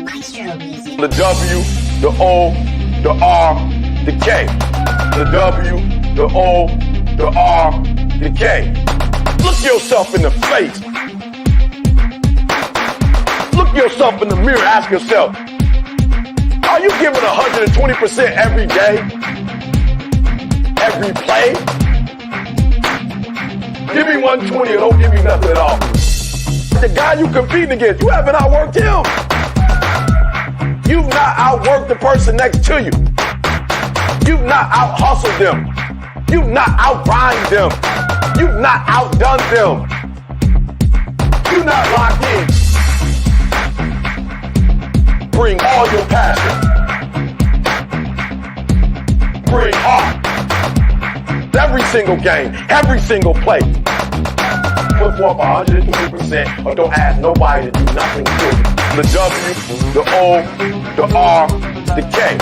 Maestro music. The W, the O, the R, the K. The W, the O, the R, the K. Look yourself in the face. Look yourself in the mirror. Ask yourself, are you giving 120% every day? Every play? Give me 120 or don't give me nothing at all. The guy you competing against, you haven't outworked him. You've not outworked the person next to you. You've not out-hustled them. You've not out-grind them. You've not outdone them. You're not locked in. Bring all your passion. Bring heart. Every single game, every single play. Put forth 120% or don't ask nobody to do nothing to you. The W, the O, the R, the K.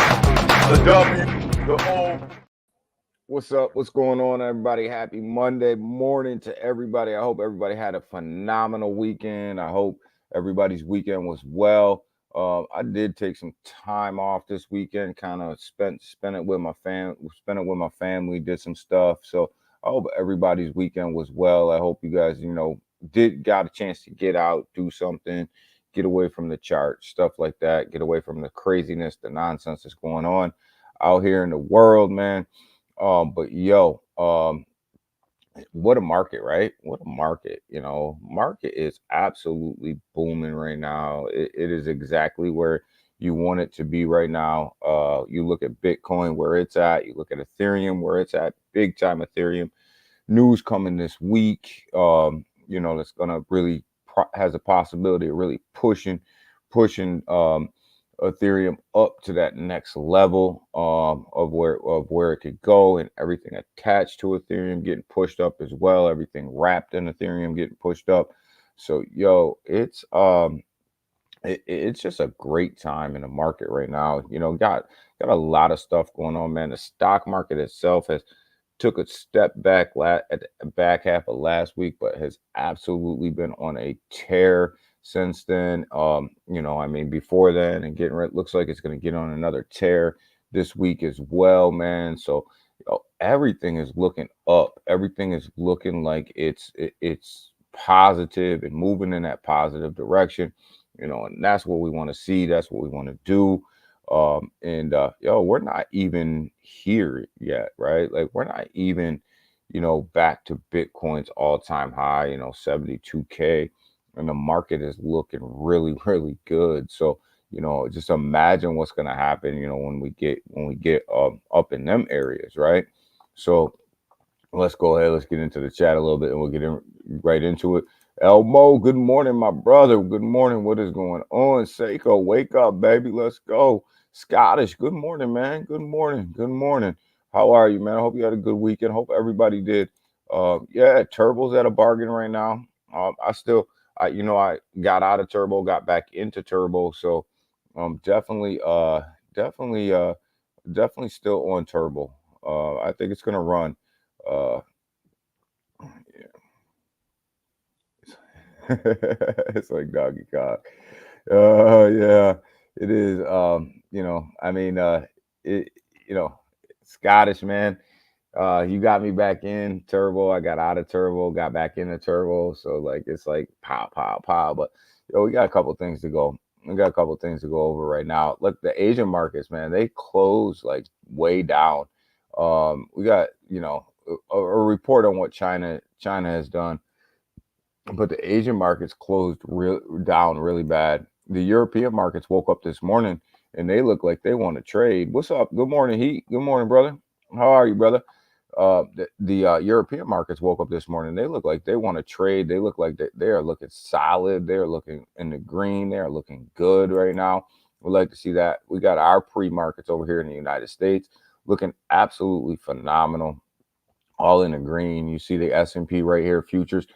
The W, the O. What's up? What's going on, everybody? Happy Monday morning to everybody. I hope everybody had a phenomenal weekend. I hope everybody's weekend was well. I did take some time off this weekend, kind of spent it with my family, did some stuff. So I hope everybody's weekend was well. I hope you guys, got a chance to get out, do something, get away from the chart, stuff like that, get away from the craziness, the nonsense that's going on out here in the world, man. What a market, right? What a market. Market is absolutely booming right now. It is exactly where you want it to be right now. You look at Bitcoin where it's at, you look at Ethereum where it's at, big time Ethereum. News coming this week, that's gonna really has a possibility of really pushing Ethereum up to that next level of where it could go, and everything attached to Ethereum getting pushed up as well. Everything wrapped in Ethereum getting pushed up. So it's just a great time in the market right now. Got a lot of stuff going on, man. The stock market itself took a step back at the back half of last week, but has absolutely been on a tear since then. Before then, and looks like it's going to get on another tear this week as well, man. So everything is looking up. Everything is looking like it's positive and moving in that positive direction. And that's what we want to see. That's what we want to do. We're not even here yet, right? Like, we're not even, back to Bitcoin's all-time high, 72K, and the market is looking really, really good. So, just imagine what's going to happen, when we get up in them areas, right? So let's go ahead. Let's get into the chat a little bit, and we'll get right into it. Elmo, good morning, my brother. Good morning. What is going on? Seiko, wake up, baby. Let's go. Scottish, good morning, man. Good morning. Good morning. How are you, man? I hope you had a good weekend. Hope everybody did. Turbo's at a bargain right now. I got out of Turbo, got back into Turbo. So definitely still on Turbo. I think it's gonna run. It's like doggy cock. Yeah, it is. Scottish, man. You got me back in Turbo. I got out of Turbo, got back into Turbo. So it's like pow, pow, pow. But we got a couple things to go. We got a couple things to go over right now. Look, the Asian markets, man, they closed like way down. We got a report on what China has done, but the Asian markets closed down really bad. The European markets woke up this morning and they look like they want to trade. What's up? Good morning, Heat. Good morning, brother. How are you, brother? The European markets woke up this morning. They look like they want to trade. They look like they are looking solid. They are looking in the green. They are looking good right now. We'd like to see that. We got our pre-markets over here in the United States looking absolutely phenomenal, all in the green. You see the S&P right here, futures.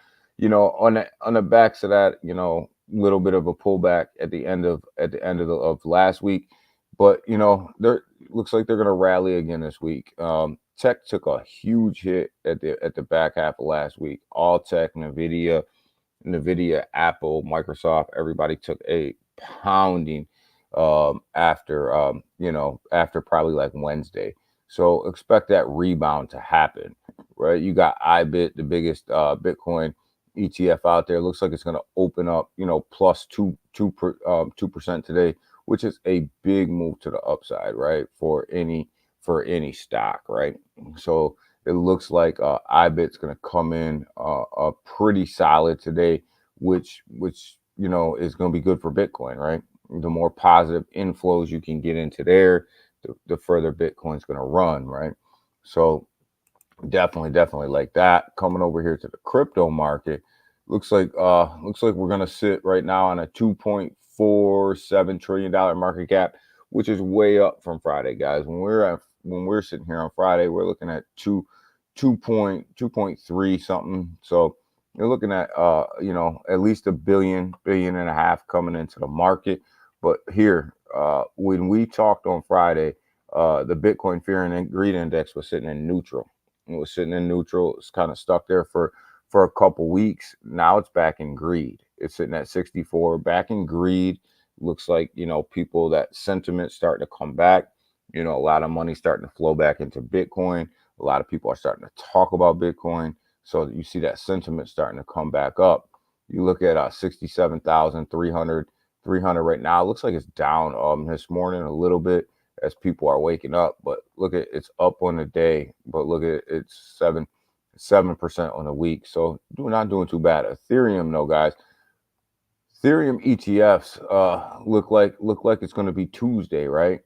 On the backs of that, little bit of a pullback at the end of last week, but there looks like they're going to rally again this week. Tech took a huge hit at the back half of last week. All tech, Nvidia, Apple, Microsoft, everybody took a pounding after probably like Wednesday. So expect that rebound to happen, right? You got IBIT, the biggest Bitcoin ETF out there. Looks like it's going to open up, plus 2% today, which is a big move to the upside, right? For any stock, right? So it looks like IBIT's going to come in pretty solid today, which is going to be good for Bitcoin, right? The more positive inflows you can get into there, the further Bitcoin's going to run, right? So definitely like that. Coming over here to the crypto market, looks like we're going to sit right now on a $2.47 trillion market cap, which is way up from Friday, guys. When we're sitting here on Friday, we're looking at 2.3 something. So you're looking at at least a billion and a half coming into the market. But here, when we talked on Friday, the Bitcoin Fear and Greed Index was sitting in neutral. It was sitting in neutral. It's kind of stuck there for a couple weeks. Now it's back in greed. It's sitting at 64, back in greed. Looks like, people, that sentiment starting to come back. A lot of money starting to flow back into Bitcoin. A lot of people are starting to talk about Bitcoin. So you see that sentiment starting to come back up. You look at 67,300 right now. It looks like it's down this morning a little bit as people are waking up. But look at it's up on the day. But look at it's 7% on the week. So we're not doing too bad. Ethereum, though, guys. Ethereum ETFs look like it's going to be Tuesday, right?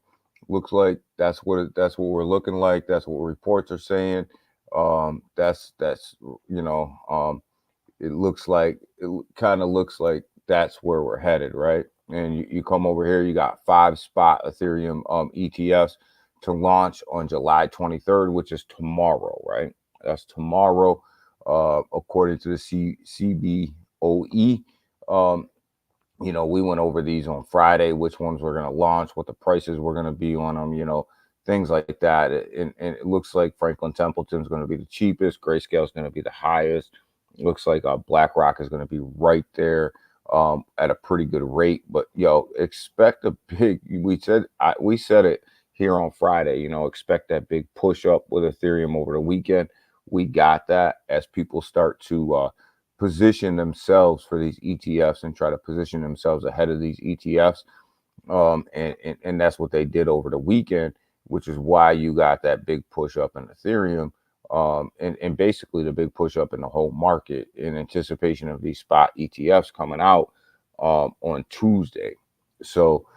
Looks like that's what we're looking like. That's what reports are saying. It kind of looks like that's where we're headed, right? And you come over here, you got 5 spot Ethereum ETFs to launch on July 23rd, which is tomorrow, right? That's tomorrow, according to the CBOE. We went over these on Friday, which ones we're going to launch, what the prices were going to be on them, things like that. And it looks like Franklin Templeton's going to be the cheapest. Grayscale is going to be the highest. It looks like BlackRock is going to be right there at a pretty good rate. But, expect a big, we said it here on Friday, expect that big push up with Ethereum over the weekend. We got that as people start to position themselves for these ETFs and try to position themselves ahead of these ETFs. And that's what they did over the weekend, which is why you got that big push up in Ethereum, and basically the big push up in the whole market in anticipation of these spot ETFs coming out on Tuesday. So,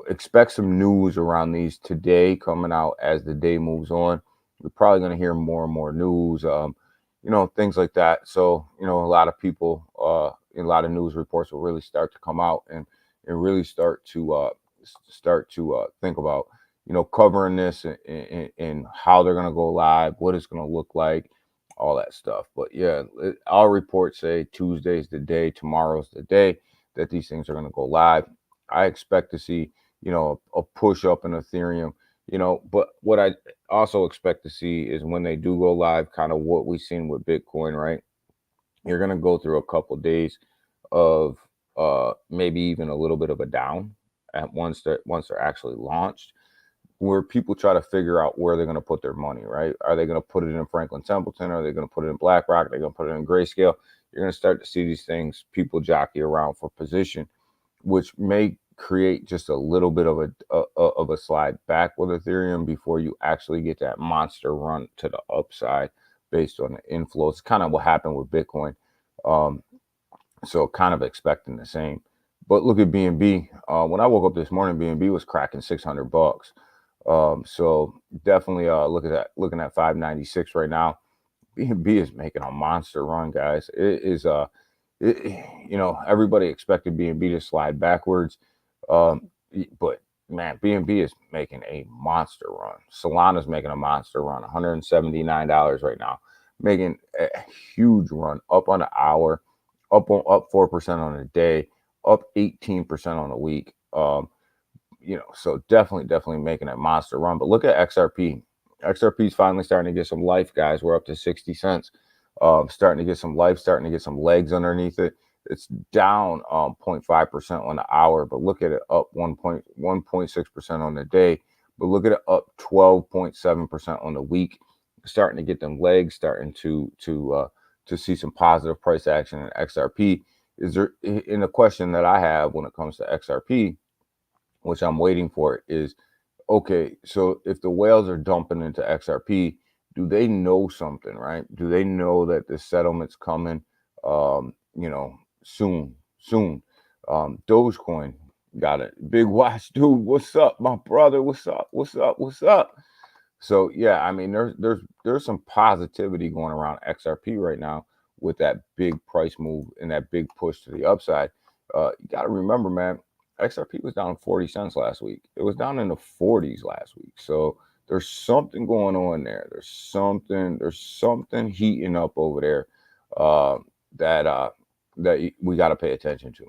expect some news around these today coming out as the day moves on. We're probably going to hear more and more news, things like that. So, a lot of people, a lot of news reports will really start to come out and really start to think about, covering this and how they're going to go live, what it's going to look like, all that stuff. But yeah, our reports say Tuesday's the day, tomorrow's the day that these things are going to go live. I expect to see, a push up in Ethereum, but what I also expect to see is when they do go live, kind of what we've seen with Bitcoin, right? You're going to go through a couple of days of maybe even a little bit of a down once they're actually launched, where people try to figure out where they're going to put their money, right? Are they going to put it in Franklin Templeton? Are they going to put it in BlackRock? Are they going to put it in Grayscale? You're going to start to see these things, people jockey around for position, which may create just a little bit of a slide back with Ethereum before you actually get that monster run to the upside based on the inflows. Kind of what happened with Bitcoin. So kind of expecting the same. But look at BNB. When I woke up this morning, BNB was cracking $600. So definitely looking at 596 right now. BNB is making a monster run, guys. It is everybody expected BNB to slide backwards. But man, BNB is making a monster run. Solana's making a monster run, $179 right now, making a huge run, up on the hour, up 4% on the day, up 18% on the week. So definitely making a monster run. But look at XRP. XRP is finally starting to get some life, guys. We're up to 60 cents. Starting to get some life, starting to get some legs underneath it. It's down 0.5% on the hour, but look at it up 1.6% on the day. But look at it up 12.7% on the week. Starting to get them legs, starting to see some positive price action in XRP. Is there, in the question that I have when it comes to XRP, which I'm waiting for, is okay, so if the whales are dumping into XRP, do they know something, right? Do they know that the settlement's coming, soon? Dogecoin got it. Big Watch, dude, what's up, my brother? What's up? So yeah, I mean, there's some positivity going around XRP right now with that big price move and that big push to the upside. You got to remember, man, XRP was down 40 cents last week. It was down in the 40s last week. So there's something going on there. There's something heating up over there that we got to pay attention to,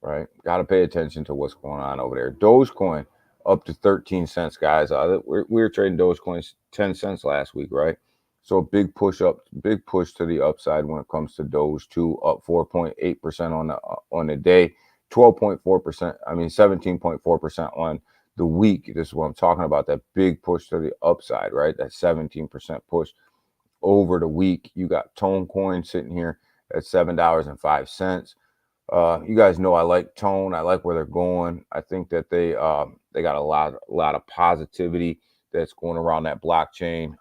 right? Got to pay attention to what's going on over there. Dogecoin up to 13 cents, guys. We were trading Dogecoins 10 cents last week, right? So big push to the upside when it comes to Doge 2, up 4.8% on the day, 12.4%. I mean 17.4% on the week. This is what I'm talking about. That big push to the upside, right? That 17% push over the week. You got Tone Coin sitting here at $7.05. You guys know I like Tone. I like where they're going. I think that they got a lot of positivity that's going around that blockchain.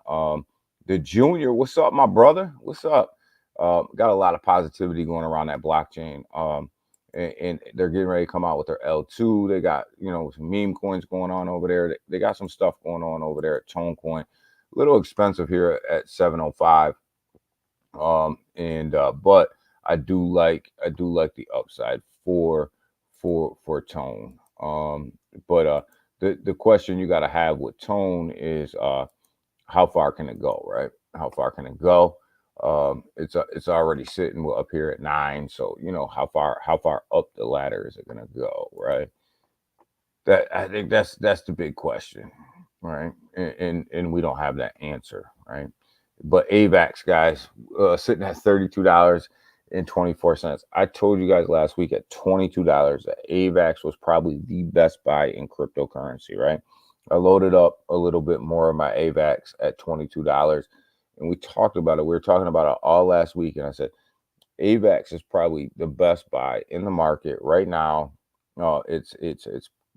The Junior, what's up, my brother? What's up? Got a lot of positivity going around that blockchain. And they're getting ready to come out with their L2. They got, some meme coins going on over there. They got some stuff going on over there at Tone Coin. A little expensive here at 705. But I do like the upside for Tone. But the question you got to have with Tone is how far can it go, right? How far can it go? It's already sitting up here at 9, so how far up the ladder is it gonna go, right? That, I think that's the big question, right? And we don't have that answer, right? But AVAX, guys, sitting at $32.24. I told you guys last week at $22 that AVAX was probably the best buy in cryptocurrency, right? I loaded up a little bit more of my AVAX at $22, and we talked about it. We were talking about it all last week, and I said AVAX is probably the best buy in the market right now. It's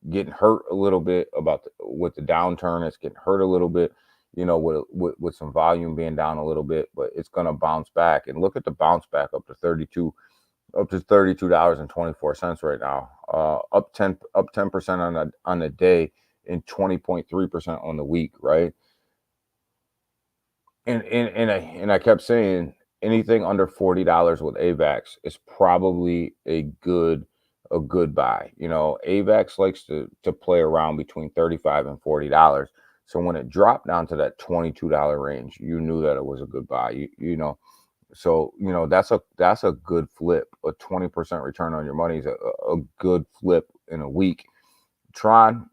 getting hurt a little bit with the downturn. It's getting hurt a little bit, with some volume being down a little bit, but it's going to bounce back. And look at the bounce back up to $32.24 right now. Up 10% on the day and 20.3% on the week, right? And I kept saying anything under $40 with AVAX is probably a good buy. AVAX likes to play around between $35 and $40. So when it dropped down to that $22 range, you knew that it was a good buy. So that's a good flip. A 20% return on your money is a good flip in a week. Tron,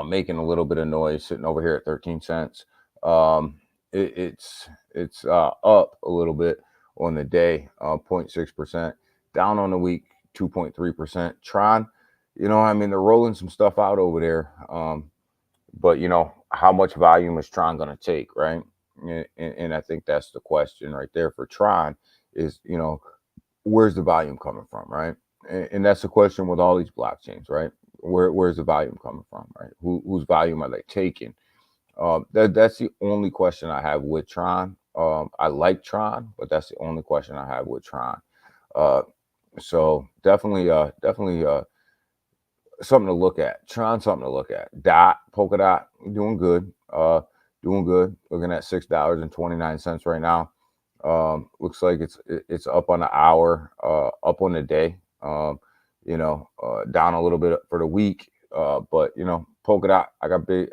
making a little bit of noise, sitting over here at 13 cents. It's up a little bit on the day, 0.6%. Down on the week, 2.3%. Tron, they're rolling some stuff out over there. But how much volume is Tron going to take, right? And I think that's the question right there for Tron is, where's the volume coming from, right? And that's the question with all these blockchains, right? Where's the volume coming from, right? Whose volume are they taking? That's the only question I have with Tron. I like Tron, but that's the only question I have with Tron. So definitely something to look at. Tron, something to look at. Polkadot, doing good. Looking at $6.29 right now. Looks like it's up on the hour, up on the day. Down a little bit for the week. But Polkadot, I got big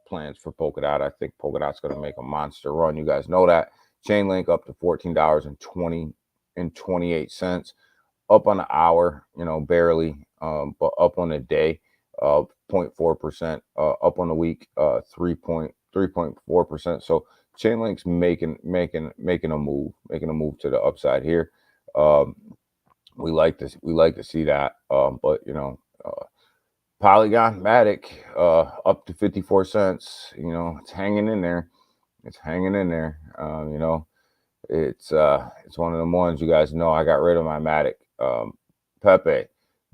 plans for Polkadot. I think Polkadot's going to make a monster run. You guys know that. Chainlink up to $14.28. Up on the hour, barely, but up on the day, 0.4%, up on the week, 3.4%. So Chainlink's making a move to the upside here. We like to see that. But Polygon Matic, up to 54 cents. It's hanging in there. It's hanging in there. It's one of the ones, you guys know, I got rid of my Matic. Pepe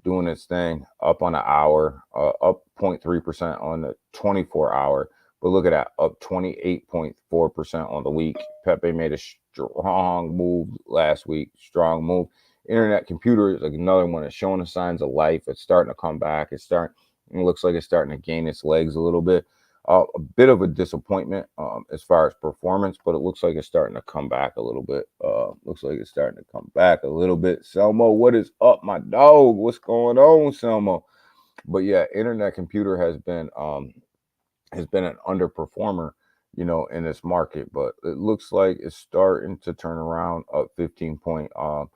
doing its thing, up on the hour, up 0.3% on the 24-hour. But look at that, up 28.4% on the week. Pepe made a strong move last week. Strong move. Internet Computer is another one that's showing the signs of life. It's starting to come back. It looks like it's starting to gain its legs a little bit. A bit of a disappointment as far as performance, but it looks like it's starting to come back a little bit. Selmo, what is up, my dog? What's going on, Selmo? But yeah, Internet Computer has been an underperformer, in this market, but it looks like it's starting to turn around, up 15% on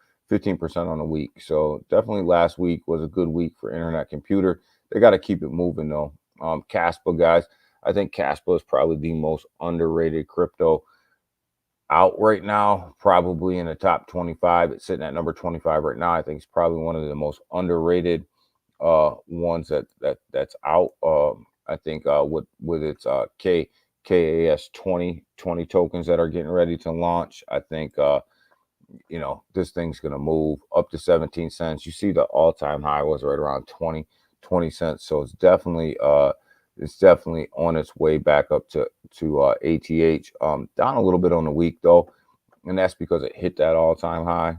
the week. So definitely last week was a good week for Internet Computer. They got to keep it moving though. Kaspa, guys, I think Kaspa is probably the most underrated crypto out right now, probably in the top 25. It's sitting at number 25 right now. I think it's probably one of the most underrated ones that's out. I think with its KAS 20 tokens that are getting ready to launch, I think this thing's gonna move up to 17 cents. You see the all-time high was right around 20 cents. So it's definitely on its way back up to ATH. Down a little bit on the week though, and that's because it hit that all-time high.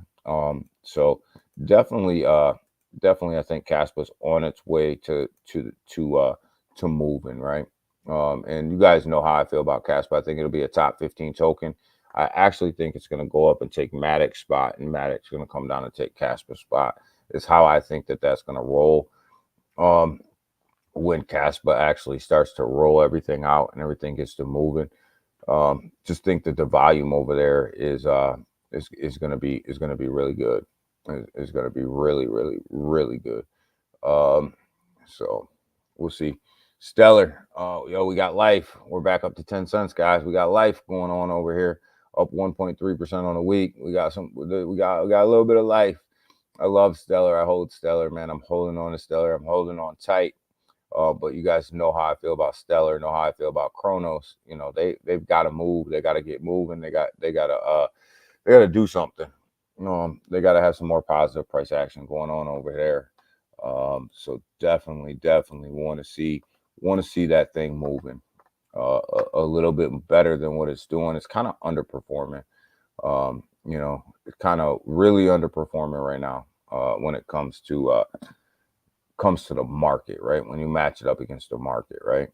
So definitely I think Kaspa's on its way to moving, right? And you guys know how I feel about Kaspa. I think it'll be a top 15 token. I actually think it's going to go up and take Matic's spot, and Matic's going to come down and take Kaspa's spot. Is how I think that's going to roll. When Kaspa actually starts to roll everything out and everything gets to moving, just think that the volume over there is going to be really good. It's going to be really, really, really good. So we'll see. Stellar, we got life. We're back up to 10 cents, guys. We got life going on over here, up 1.3% on the week. We got a little bit of life. I love Stellar. I hold Stellar, man. I'm holding on to Stellar. I'm holding on tight. But you guys know how I feel about Stellar, know how I feel about Cronos. They've got to move. They got to get moving. They got to do something. They got to have some more positive price action going on over there. So definitely want to see that thing moving a little bit better than what it's doing. It's kind of underperforming. It's kind of really underperforming right now when it comes to the market, right? When you match it up against the market, right?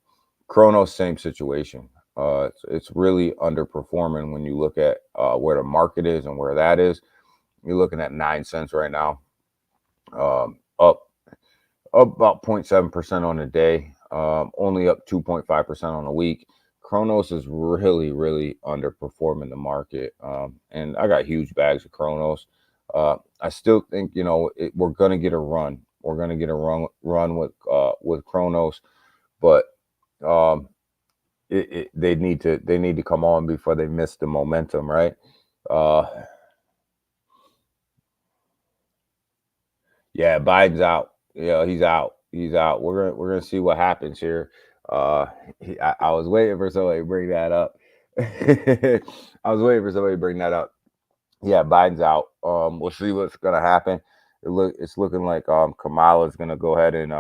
Cronos, same situation. It's really underperforming when you look at where the market is and where that is. You're looking at 9 cents right now, up about 0.7% on the day, only up 2.5% on the week. Cronos is really, really underperforming the market, and I got huge bags of Cronos. I still think we're gonna get a run. We're gonna get a run with Cronos, but they need to come on before they miss the momentum, right? Yeah, Biden's out. Yeah, he's out. We're gonna see what happens here. I was waiting for somebody to bring that up. Yeah, Biden's out. We'll see what's gonna happen. It's looking like Kamala is gonna go ahead and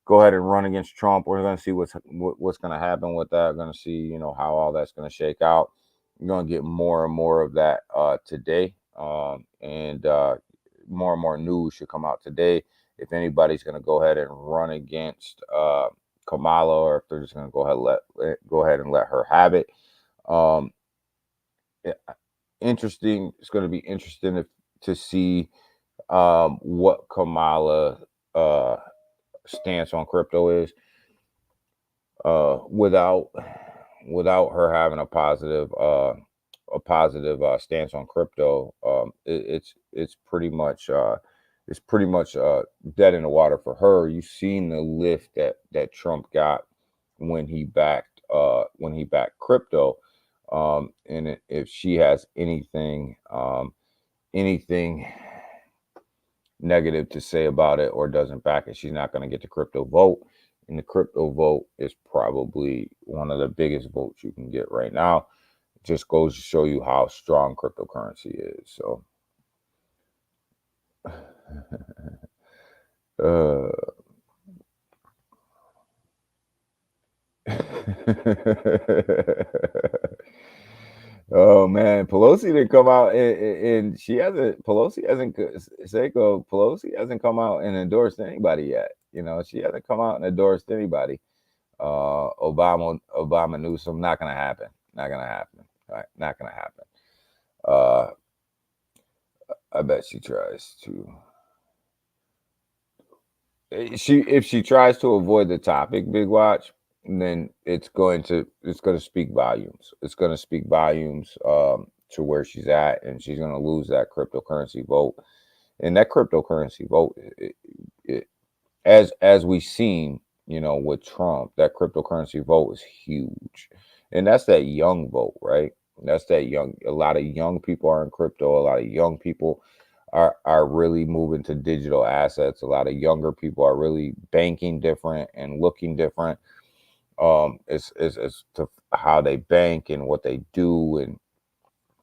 run against Trump. We're gonna see what's gonna happen with that. We're gonna see how all that's gonna shake out. You're gonna get more and more of that today, and more and more news should come out today if anybody's gonna go ahead and run against Kamala, or if they're just gonna go ahead and let her have it. Interesting. It's going to be interesting to see what Kamala stance on crypto is without her having a positive stance on crypto. It's pretty much it's pretty much dead in the water for her. You've seen the lift that Trump got when he backed crypto. And if she has anything negative to say about it or doesn't back it, she's not going to get the crypto vote. And the crypto vote is probably one of the biggest votes you can get right now. It just goes to show you how strong cryptocurrency is. So uh oh man, Pelosi didn't come out and she hasn't. Seiko Pelosi hasn't come out and endorsed anybody yet. She hasn't come out and endorsed anybody. Obama Newsom, not gonna happen. Not gonna happen. Right? Not gonna happen. I bet she tries to. If she tries to avoid the topic, Big Watch, then it's going to speak volumes. It's going to speak volumes to where she's at, and she's going to lose that cryptocurrency vote. And that cryptocurrency vote, as we've seen, with Trump, that cryptocurrency vote is huge, and that's that young vote, right? That's that young. A lot of young people are in crypto. A lot of young people are really moving to digital assets. A lot of younger people are really banking different and looking different. As to how they bank and what they do and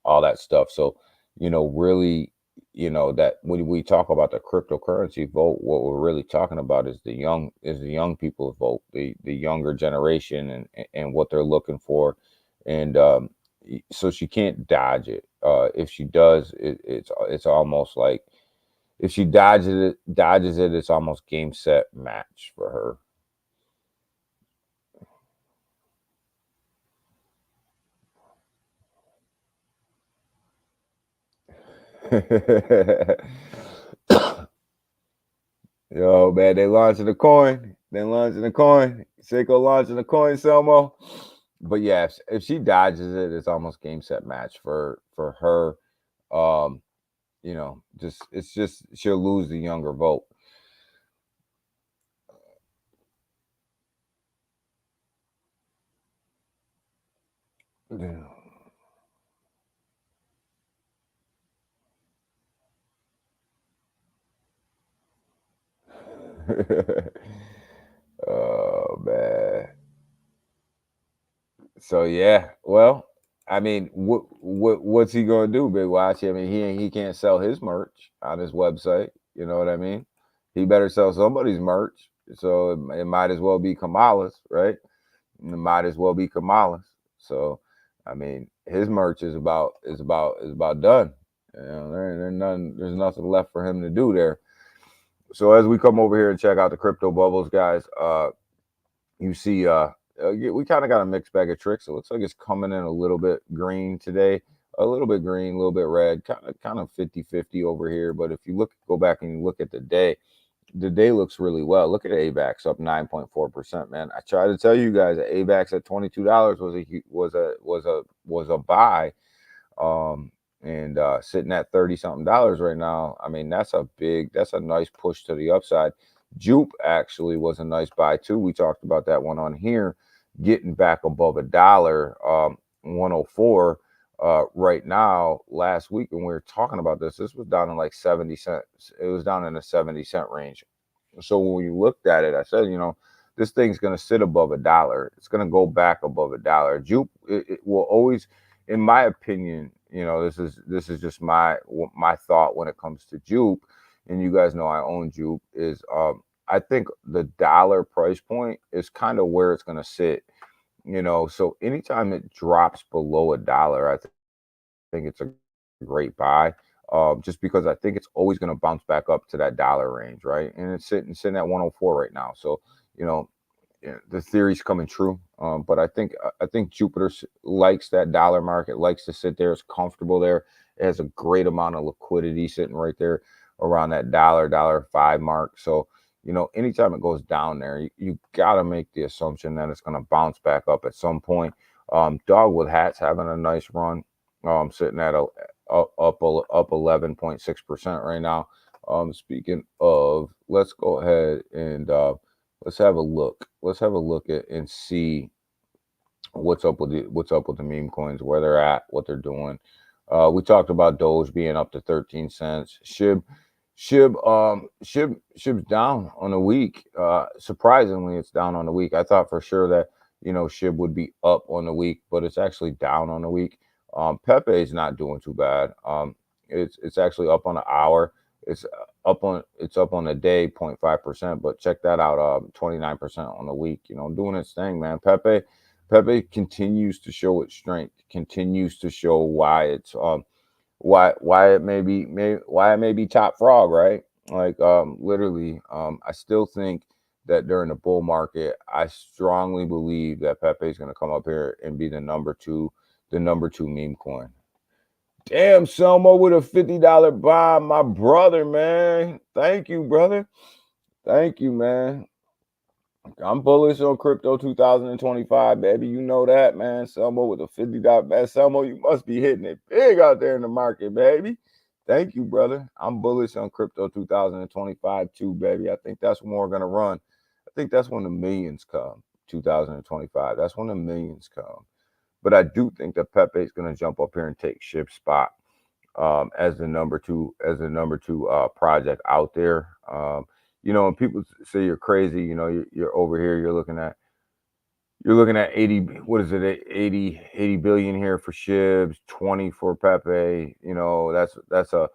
all that stuff. So, really, that when we talk about the cryptocurrency vote, what we're really talking about is the young people's vote, the younger generation and what they're looking for. And so she can't dodge it. If she does, it's almost like if she dodges it, it's almost game set match for her. Yo, man, they launching the coin. Seiko launching the coin, Selmo. But yeah, if she dodges it, it's almost game set match for her. Just she'll lose the younger vote. Yeah. Oh man. So yeah, well, I mean, what's he gonna do, Big Watch? I mean, he can't sell his merch on his website. You know what I mean? He better sell somebody's merch. So it might as well be Kamala's, right? It might as well be Kamala's. So, I mean, his merch is about done. There's nothing left for him to do there. So as we come over here and check out the crypto bubbles, guys, you see, we kind of got a mixed bag of tricks. It looks like it's coming in a little bit green today, a little bit green, a little bit red, kind of 50-50 over here. But if you go back and you look at the day looks really well. Look at AVAX up 9.4%, man. I tried to tell you guys that AVAX at $22 was a buy. And sitting at $30-something right now. I mean, that's a nice push to the upside. Jupe actually was a nice buy too. We talked about that one on here, getting back above $1, 104 right now. Last week when we were talking about this was down in like 70 cents. It was down in the 70-cent range. So when we looked at it, I said, this thing's going to sit above $1. It's going to go back above $1. Jupe, it will always, in my opinion, this is just my thought when it comes to Jupe, and you guys know I own Jupe, is I think the $1 price point is kind of where it's going to sit, so anytime it drops below $1, I think it's a great buy, just because I think it's always going to bounce back up to that $1 range, right? And it's sitting at 104 right now, so the theory's coming true. But I think Jupiter likes that $1 market, likes to sit there. It's comfortable there. It has a great amount of liquidity sitting right there around that $1.05 mark. So, anytime it goes down there, you got to make the assumption that it's going to bounce back up at some point. Dogwood Hat's having a nice run, sitting at up 11.6% right now. Speaking of, let's go ahead and let's have a look. Let's have a look at and see what's up with the meme coins, where they're at, what they're doing. We talked about Doge being up to 13 cents. Shib's down on the week. Surprisingly, it's down on the week. I thought for sure that Shib would be up on the week, but it's actually down on the week. Pepe is not doing too bad. It's actually up on an hour. It's up on a day 0.5%, but check that out, 29% on the week. Doing its thing, man. Pepe continues to show its strength, continues to show why it's why it may be top frog, right? Like literally, I still think that during the bull market, I strongly believe that Pepe is going to come up here and be the number two meme coin. Damn, Selmo with a $50 buy, my brother, man. Thank you, brother. Thank you, man. I'm bullish on crypto 2025, baby. You know that, man. Selmo with a $50 bet. Selmo, you must be hitting it big out there in the market, baby. Thank you, brother. I'm bullish on crypto 2025 too, baby. I think that's when we're going to run. I think that's when the millions come, 2025. That's when the millions come. But I do think that Pepe is going to jump up here and take Shib's spot as the number two project out there. And people say you're crazy. You're over here. You're looking at 80. What is it? 80 billion here for Shibs, 20 for Pepe. That's a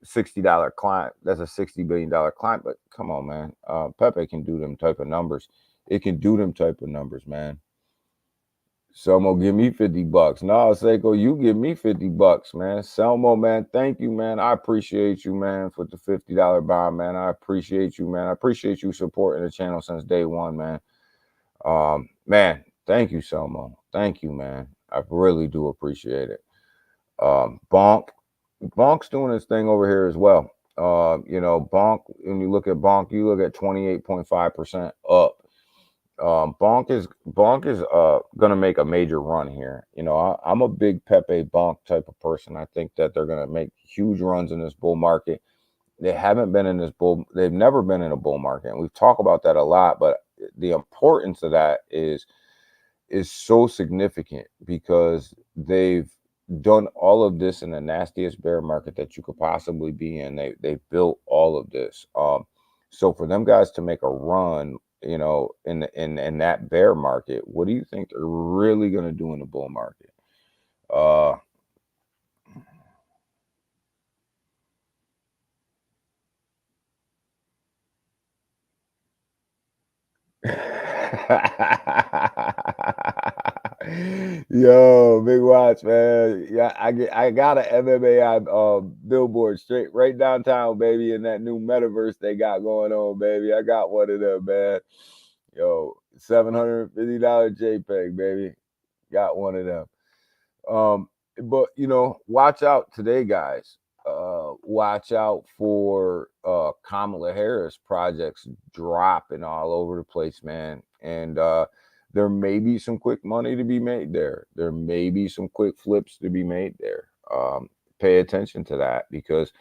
$60 client. That's a $60 billion client. But come on, man. Pepe can do them type of numbers. It can do them type of numbers, man. Selmo, give me $50. No, Seiko, you give me $50, man. Selmo, man, thank you, man. I appreciate you, man, for the $50 buy, man. I appreciate you, man. I appreciate you supporting the channel since day one, man. Man, thank you, Selmo. Thank you, man. I really do appreciate it. Bonk's doing his thing over here as well. Bonk, when you look at Bonk, you look at 28.5% up. Bonk is gonna make a major run here. I'm a big Pepe Bonk type of person. I think that they're gonna make huge runs in this bull market. They haven't been in this bull. They've never been in a bull market, and we've talked about that a lot. But the importance of that is so significant because they've done all of this in the nastiest bear market that you could possibly be in. They've built all of this. So for them guys to make a run, in that bear market, what do you think they're really going to do in the bull market? Yo, big watch, man. Yeah, I got an MMA billboard straight right downtown, baby, in that new metaverse they got going on, baby. I got one of them, man. Yo, $750 JPEG, baby. Got one of them. But watch out today, guys. Watch out for Kamala Harris projects dropping all over the place, man. And there may be some quick money to be made there. There may be some quick flips to be made there. Pay attention to that because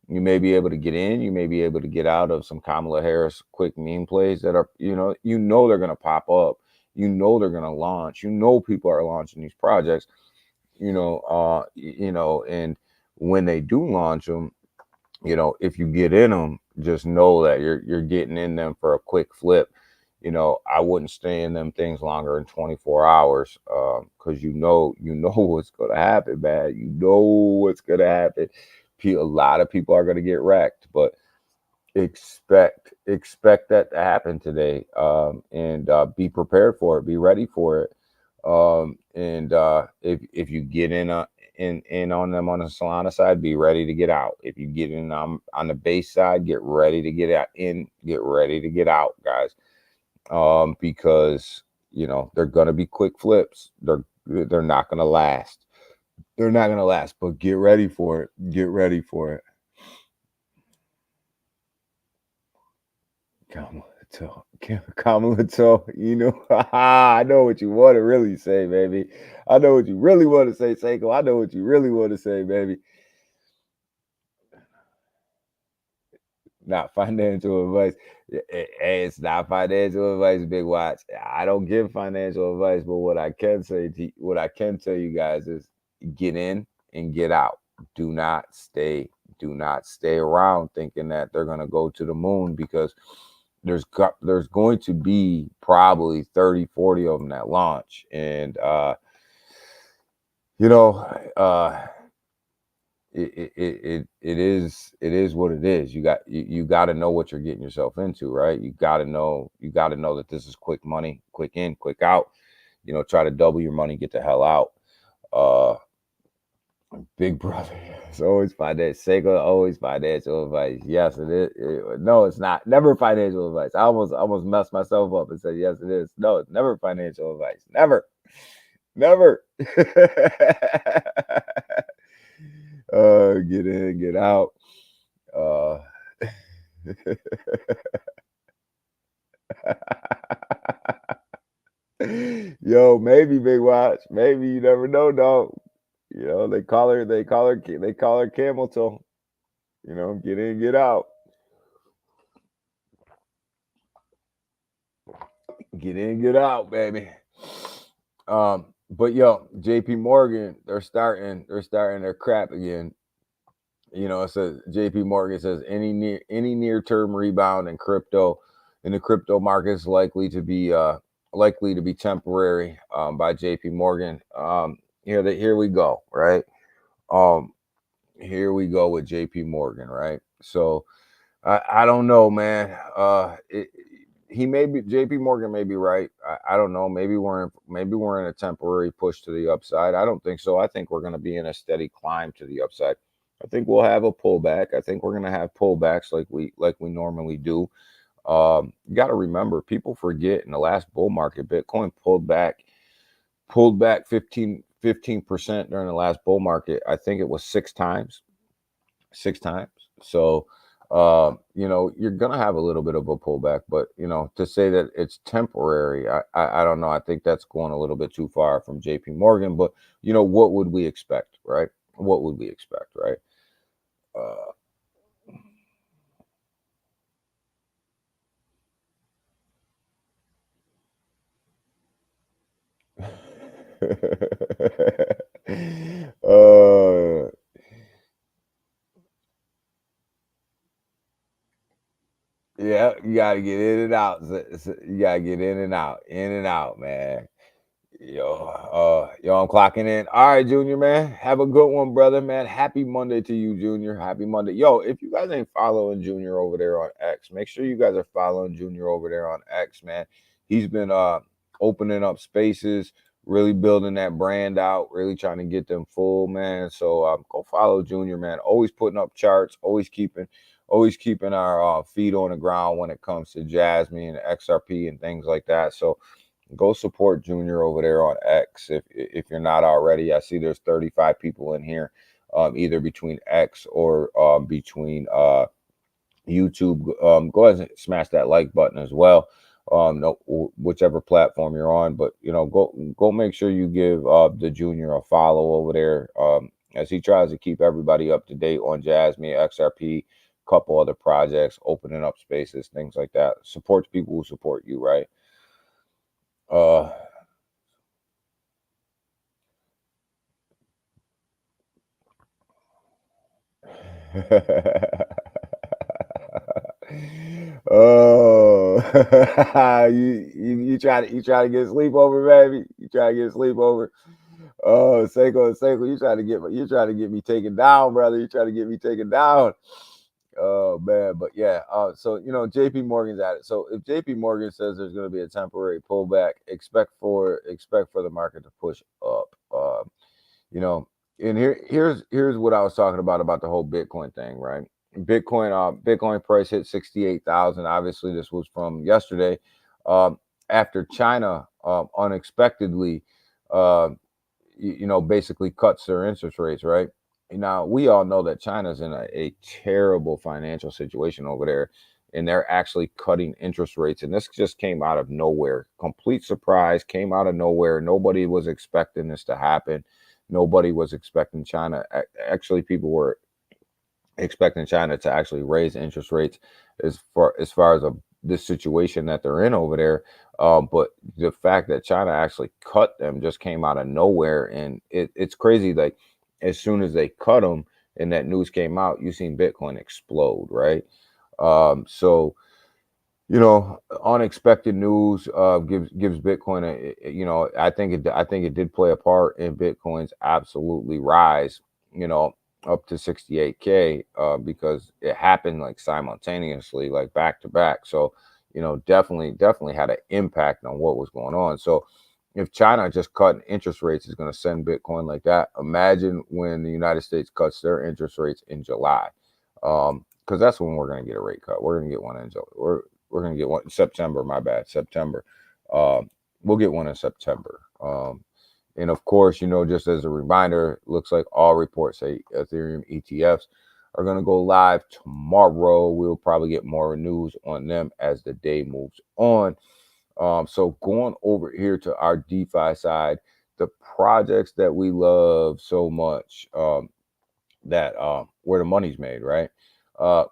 you may be able to get in, you may be able to get out of some Kamala Harris quick meme plays that are, they're going to pop up. They're going to launch. People are launching these projects. And when they do launch them, if you get in them, just know that you're getting in them for a quick flip. I wouldn't stay in them things longer than 24 hours because you know what's going to happen, man. You know what's going to happen. A lot of people are going to get wrecked, but expect that to happen today, and be prepared for it. Be ready for it. And if you get in on them on the Solana side, be ready to get out. If you get in on the base side, get ready to get in. Get ready to get out, guys. Because they're gonna be quick flips. They're not gonna last. They're not gonna last. But get ready for it. Get ready for it. Kamala, I know what you want to really say, baby. I know what you really want to say, Seiko. I know what you really want to say, baby. Not financial advice. Hey, it's not financial advice, Big Watch. I don't give financial advice, but what I can tell you guys is get in and get out. Do not stay, do not stay around thinking that they're gonna go to the moon, because there's going to be probably 30, 40 of them that launch. And you know, it is what it is. You got to know what you're getting yourself into, right? You got to know that this is quick money, quick in, quick out. Try to double your money, get the hell out. Uh, Big brother, it's always financial. Seiko, always financial advice. Yes, it is. No, it's not. Never financial advice. I almost messed myself up and said yes, it is. No, it's never financial advice. Never, never. Get in, get out. Uh, Yo, maybe Big Watch. Maybe you never know, dog. They call her camel toe. Get in, get out. Get in, get out, baby. But yo, JP Morgan, they're starting their crap again. It says JP Morgan says any near term rebound in the crypto market is likely to be temporary, by JP Morgan. Here we go, right? Um, Here we go with JP Morgan, right? So I don't know, man. He may be JP Morgan may be right. I don't know. Maybe we're in a temporary push to the upside. I don't think so. I think we're going to be in a steady climb to the upside. I think we'll have a pullback. I think we're going to have pullbacks like we normally do. You got to remember, people forget in the last bull market, Bitcoin pulled back 15% during the last bull market. I think it was six times. So, you're gonna have a little bit of a pullback, but to say that it's temporary, I don't know. I think that's going a little bit too far from J.P. Morgan. But what would we expect, right? What would we expect, right? Uh, uh, yeah, you gotta get in and out. You gotta get in and out, man. Yo, I'm clocking in. All right, Junior, man. Have a good one, brother, man. Happy Monday to you, Junior. Happy Monday. Yo, if you guys ain't following Junior over there on X, make sure you guys are following Junior over there on X, man. He's been opening up spaces, really building that brand out, really trying to get them full, man. So go follow Junior, man. Always putting up charts, always keeping our feet on the ground when it comes to Jasmine and XRP and things like that. So go support Junior over there on X if you're not already. I see there's 35 people in here, either between X or between YouTube. Go ahead and smash that like button as well. No, whichever platform you're on, but go make sure you give the Junior a follow over there, as he tries to keep everybody up to date on Jasmine, XRP, couple other projects, opening up spaces, things like that. Support the people who support you, right? Uh, oh, you try to get sleepover, baby. You try to get sleepover. Oh, Seiko, you trying to get me taken down, brother. You trying to get me taken down. Oh man, but yeah. So J.P. Morgan's at it. So if J.P. Morgan says there's going to be a temporary pullback, expect for the market to push up. You know, and here's what I was talking about the whole Bitcoin thing, right? Bitcoin price hit 68,000. Obviously, this was from yesterday, after China unexpectedly, uh, basically cuts their interest rates, right? Now we all know that China's in a terrible financial situation over there, and they're actually cutting interest rates. And this just came out of nowhere. Complete surprise, came out of nowhere. Nobody was expecting this to happen. Nobody was expecting China. Actually, people were expecting China to actually raise interest rates as far as this situation that they're in over there. But the fact that China actually cut them just came out of nowhere, and it's crazy. Like as soon as they cut them, and that news came out, you seen Bitcoin explode, right? So unexpected news gives Bitcoin I think it did play a part in Bitcoin's absolutely rise, up to 68K, because it happened like simultaneously, like back to back. So, definitely had an impact on what was going on. So if China just cut interest rates is going to send Bitcoin like that, imagine when the United States cuts their interest rates in July. Because that's when we're going to get a rate cut. We're going to get one in July. We're going to get one in September. My bad, September. We'll get one in September. And of course, just as a reminder, looks like all reports say Ethereum ETFs are going to go live tomorrow. We'll probably get more news on them as the day moves on. So going over here to our DeFi side, the projects that we love so much, that where the money's made, right?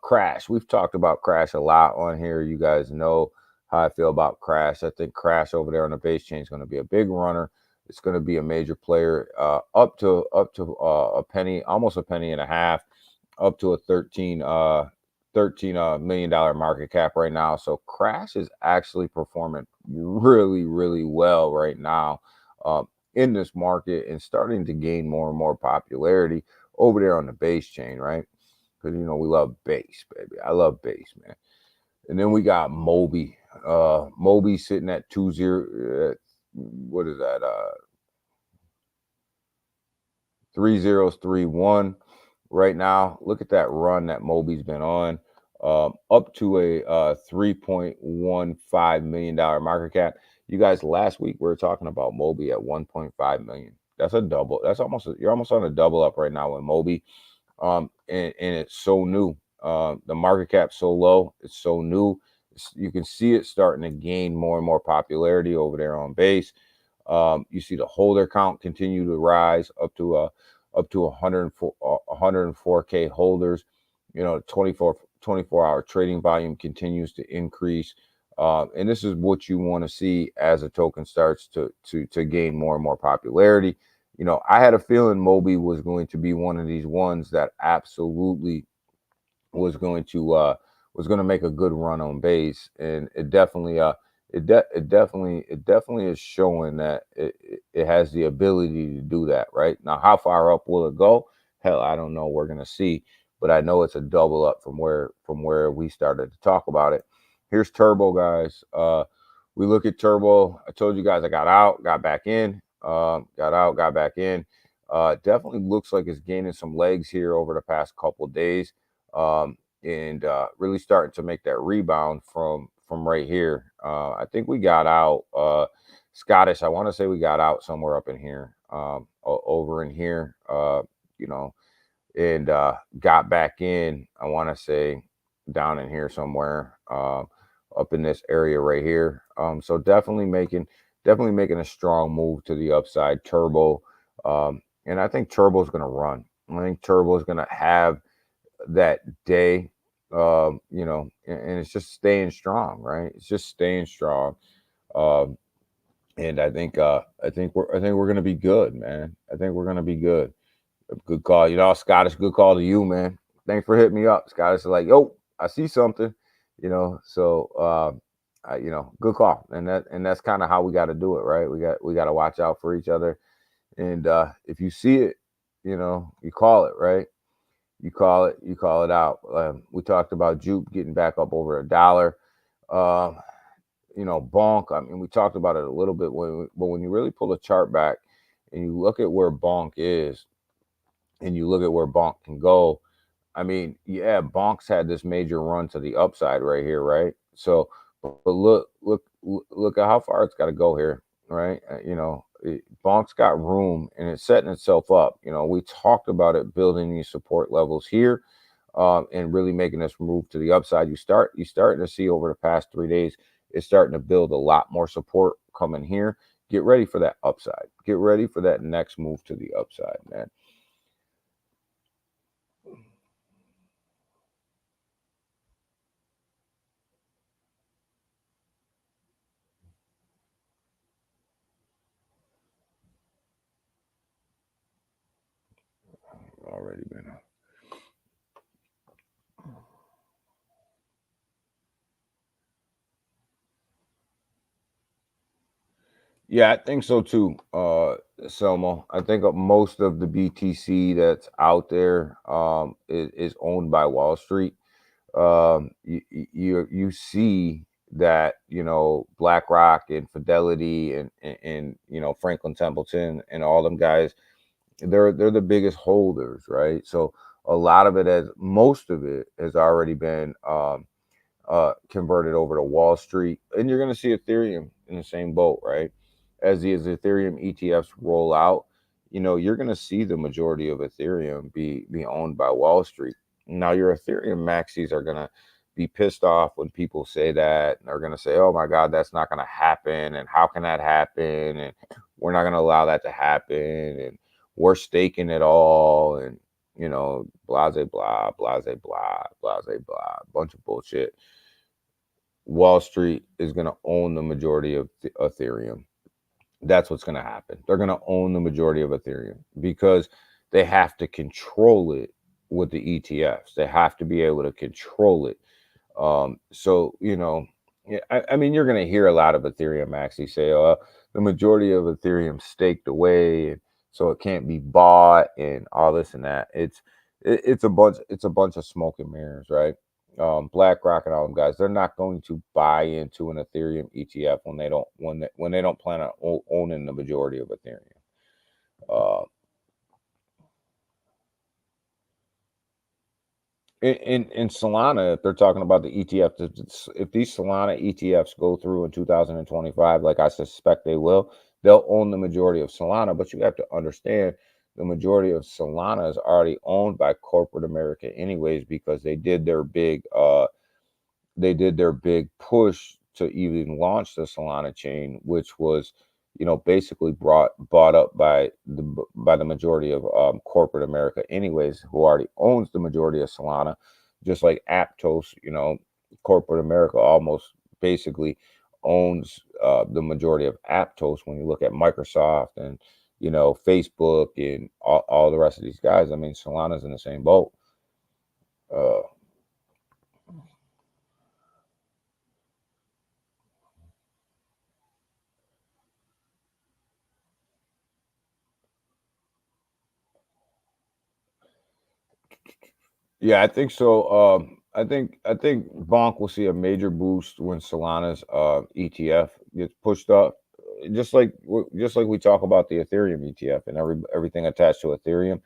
Crash. We've talked about Crash a lot on here. You guys know how I feel about Crash. I think Crash over there on the base chain is going to be a big runner. It's going to be a major player, up to a penny, almost a penny and a half, up to a 13 million dollar market cap right now. So Crash is actually performing really, really well right now in this market, and starting to gain more and more popularity over there on the base chain, right? Because we love base, baby. I love base, man. And then we got Moby. Moby sitting at 20. What is that? 3031 right now. Look at that run that Moby's been on. Up to a $3.15 million market cap. You guys, last week we were talking about Moby at 1.5 million. That's a double. You're almost on a double up right now with Moby. And it's so new. The market cap's so low. It's so new. You can see it starting to gain more and more popularity over there on base. You see the holder count continue to rise up to 104K holders. 24-hour trading volume continues to increase. And this is what you want to see as a token starts to gain more and more popularity. I had a feeling Moby was going to be one of these ones that absolutely was going to make a good run on base, and it definitely is showing that it has the ability to do that. Right now, how far up will it go? Hell, I don't know. We're gonna see, but I know it's a double up from where we started to talk about it. Here's Turbo, guys. We look at Turbo. I told you guys I got out, got back in. Got back in. Definitely looks like it's gaining some legs here over the past couple of days, and really starting to make that rebound from right here. I think we got out. Scottish, I want to say we got out somewhere up in here, over in here, and got back in. I want to say down in here somewhere, up in this area right here. So definitely making a strong move to the upside. Turbo, and I think Turbo is going to run. I think Turbo is going to have that day, and it's just staying strong, right? It's just staying strong, and I think we're going to be good, man. I think we're going to be good. Good call, Scottish. Good call to you, man. Thanks for hitting me up. Scottish is like, yo, I see something, So, good call, and that's kind of how we got to do it, right? We got to watch out for each other, and if you see it, you call it, right? You call it out. We talked about Juke getting back up over $1. Bonk. I mean, we talked about it a little bit, but when you really pull the chart back and you look at where Bonk is, and you look at where Bonk can go, I mean, yeah, Bonk's had this major run to the upside right here, right? So, but look at how far it's got to go here, right? Bonk's got room, and it's setting itself up. We talked about it building these support levels here, and really making this move to the upside. You're starting to see over the past 3 days, it's starting to build a lot more support coming here. Get ready for that upside. Get ready for that next move to the upside, man. already been. Yeah, I think so too, Selma. I think most of the BTC that's out there is owned by Wall Street. You see that, you know, BlackRock and Fidelity and you know, Franklin Templeton and all them guys, they're the biggest holders, right? So a lot of it, as most of it, has already been converted over to Wall Street, and you're going to see Ethereum in the same boat, right? As the Ethereum ETFs roll out, you know, you're going to see the majority of Ethereum be owned by Wall Street. Now, your Ethereum maxis are going to be pissed off when people say that. They're going to say, "Oh my God, that's not going to happen," and "How can that happen?" and "We're not going to allow that to happen," and "We're staking it all," and you know, blase blah, blase blah, blase blah, bunch of bullshit. Wall Street is going to own the majority of Ethereum. That's what's going to happen. They're going to own the majority of Ethereum because they have to control it with the ETFs. They have to be able to control it. So, you know, I mean, you're going to hear a lot of Ethereum maxis say, the majority of Ethereum staked away, and so it can't be bought and all this and that. It's a bunch of smoke and mirrors, right? BlackRock and all them guys, they're not going to buy into an Ethereum ETF when they don't plan on owning the majority of Ethereum. In Solana, if they're talking about the ETF, if these Solana ETFs go through in 2025, like I suspect they will, they'll own the majority of Solana. But you have to understand, the majority of Solana is already owned by corporate America, anyways, because they did their big push to even launch the Solana chain, which was, you know, basically bought up by the majority of corporate America, anyways, who already owns the majority of Solana, just like Aptos. You know, corporate America almost basically owns the majority of Aptos. When you look at Microsoft and, you know, Facebook and all the rest of these guys, I mean, Solana's in the same boat. Yeah, I think so. I think Bonk will see a major boost when Solana's ETF gets pushed up, just like we talk about the Ethereum ETF and everything attached to Ethereum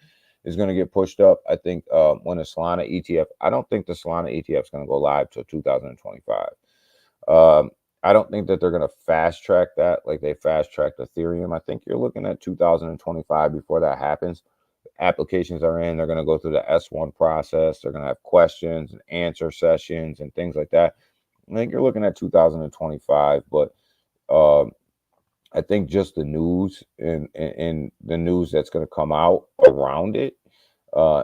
is going to get pushed up. I think when a Solana ETF, I don't think the Solana ETF is going to go live till 2025. Um, I don't think that they're going to fast track that like they fast tracked Ethereum. I think you're looking at 2025 before that happens. Applications are in, they're going to go through the S1 process. They're going to have questions and answer sessions and things like that. I think you're looking at 2025, but um, I think just the news and the news that's going to come out around it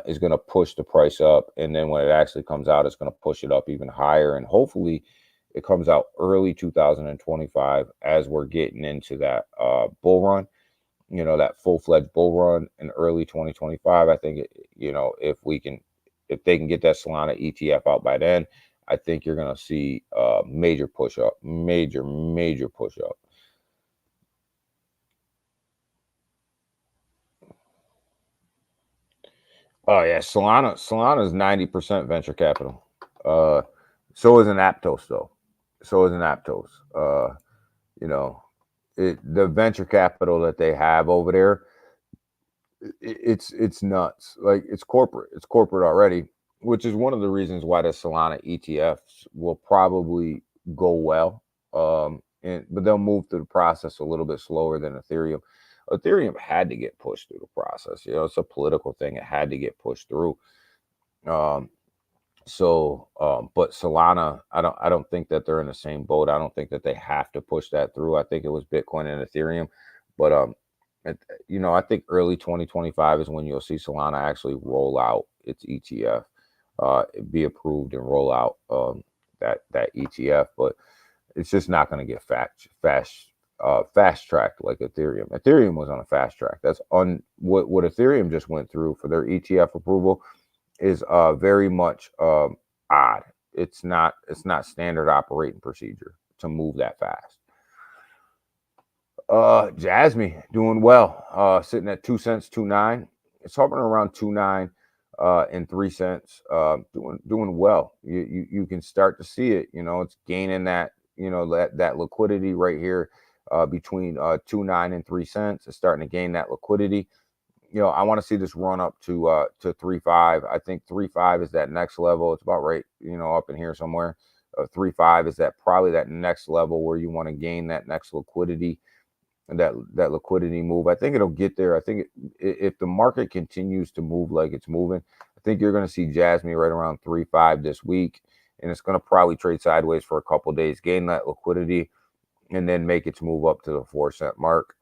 is going to push the price up. And then when it actually comes out, it's going to push it up even higher. And hopefully it comes out early 2025 as we're getting into that bull run, you know, that full-fledged bull run in early 2025. I think, you know, if they can get that Solana ETF out by then, I think you're going to see major push up, major push up. Oh yeah, Solana is 90% venture capital. Uh, so is an Aptos though. So is an Aptos. You know, the venture capital that they have over there, it's nuts. Like it's corporate. It's corporate already, which is one of the reasons why the Solana ETFs will probably go well. But they'll move through the process a little bit slower than Ethereum. Ethereum had to get pushed through the process. You know, it's a political thing. It had to get pushed through. Um, but Solana, I don't think that they're in the same boat. I don't think that they have to push that through. I think it was Bitcoin and Ethereum, but you know, I think early 2025 is when you'll see Solana actually roll out its ETF, be approved and roll out that ETF. But it's just not going to get fast tracked like Ethereum. Ethereum was on a fast track. That's on what Ethereum just went through for their ETF approval is very much odd. It's not standard operating procedure to move that fast. Jasmy doing well. Sitting at 2 cents, 2.9. It's hovering around 2.9 and 3 cents. Doing well. You can start to see it. You know, it's gaining that, you know, that liquidity right here between 2.9 and 3 cents. It's starting to gain that liquidity. You know, I want to see this run up to 3.5. I think 3.5 is that next level. It's about right, you know, up in here somewhere. 3.5 is that probably that next level where you want to gain that next liquidity and that liquidity move. I think it'll get there. I think if the market continues to move like it's moving, I think you're going to see Jasmy right around 3.5 this week, and it's going to probably trade sideways for a couple days, gain that liquidity, and then make its move up to the 4 cent mark.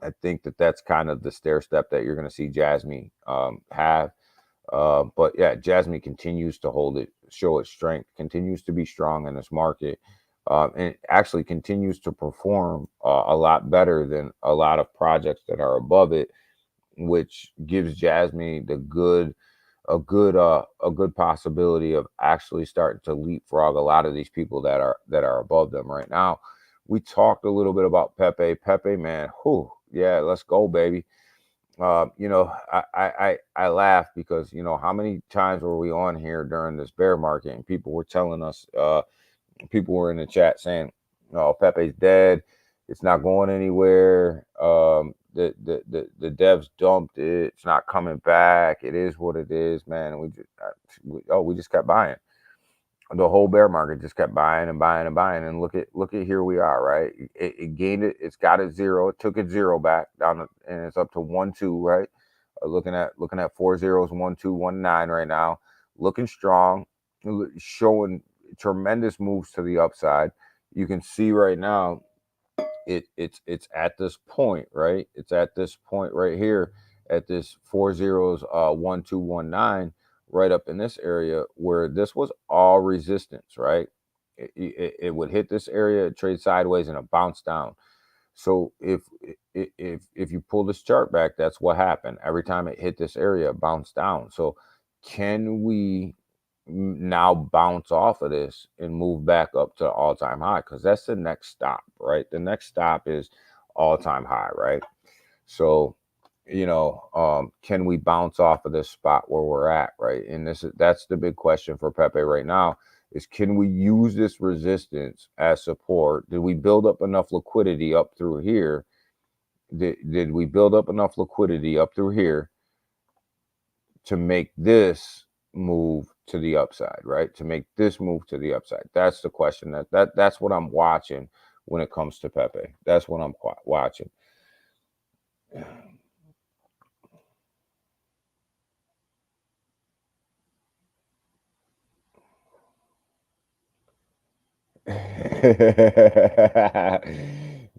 I think that's kind of the stair step that you're going to see Jasmy have. But yeah, Jasmy continues to hold it, show its strength, continues to be strong in this market, and actually continues to perform a lot better than a lot of projects that are above it, which gives Jasmy a good possibility of actually starting to leapfrog a lot of these people that are above them right now. We talked a little bit about Pepe. Pepe, man, whew, yeah, let's go, baby. You know, I laugh because, you know, how many times were we on here during this bear market and people were telling us, people were in the chat saying, "Oh, Pepe's dead. It's not going anywhere. The devs dumped it. It's not coming back. It is what it is, man." And we just kept buying. The whole bear market just kept buying and buying and buying, and look at here we are, right? It gained it. It's got it zero. It took it zero back down, and it's up to 1.2, right? Looking at 4 zeros, 1.2, 1.9 right now. Looking strong, showing tremendous moves to the upside. You can see right now, it's at this point, right? It's at this point right here, at this 4 zeros, 1.2, 1.9. Right up in this area where this was all resistance, right? It would hit this area, trade sideways, and it bounce down. So if you pull this chart back, that's what happened. Every time it hit this area, it bounced down. So can we now bounce off of this and move back up to all-time high? Because that's the next stop, right? The next stop is all-time high, right? So, you know, can we bounce off of this spot where we're at, right? And that's the big question for Pepe right now is, can we use this resistance as support? Did we build up enough liquidity up through here? Did we build up enough liquidity up through here to make this move to the upside, right? To make this move to the upside. That's the question. That's what I'm watching when it comes to Pepe. That's what I'm watching.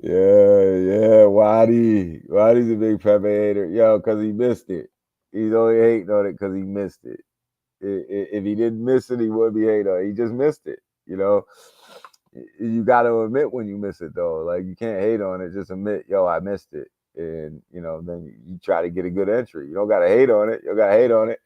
Yeah. Waddy's a big Pepe hater. Yo, because he missed it. He's only hating on it because he missed it. If he didn't miss it, he wouldn't be hating on it. He just missed it. You know, you got to admit when you miss it, though. Like, you can't hate on it. Just admit, yo, I missed it. And, you know, then you try to get a good entry. You don't got to hate on it. You got to hate on it.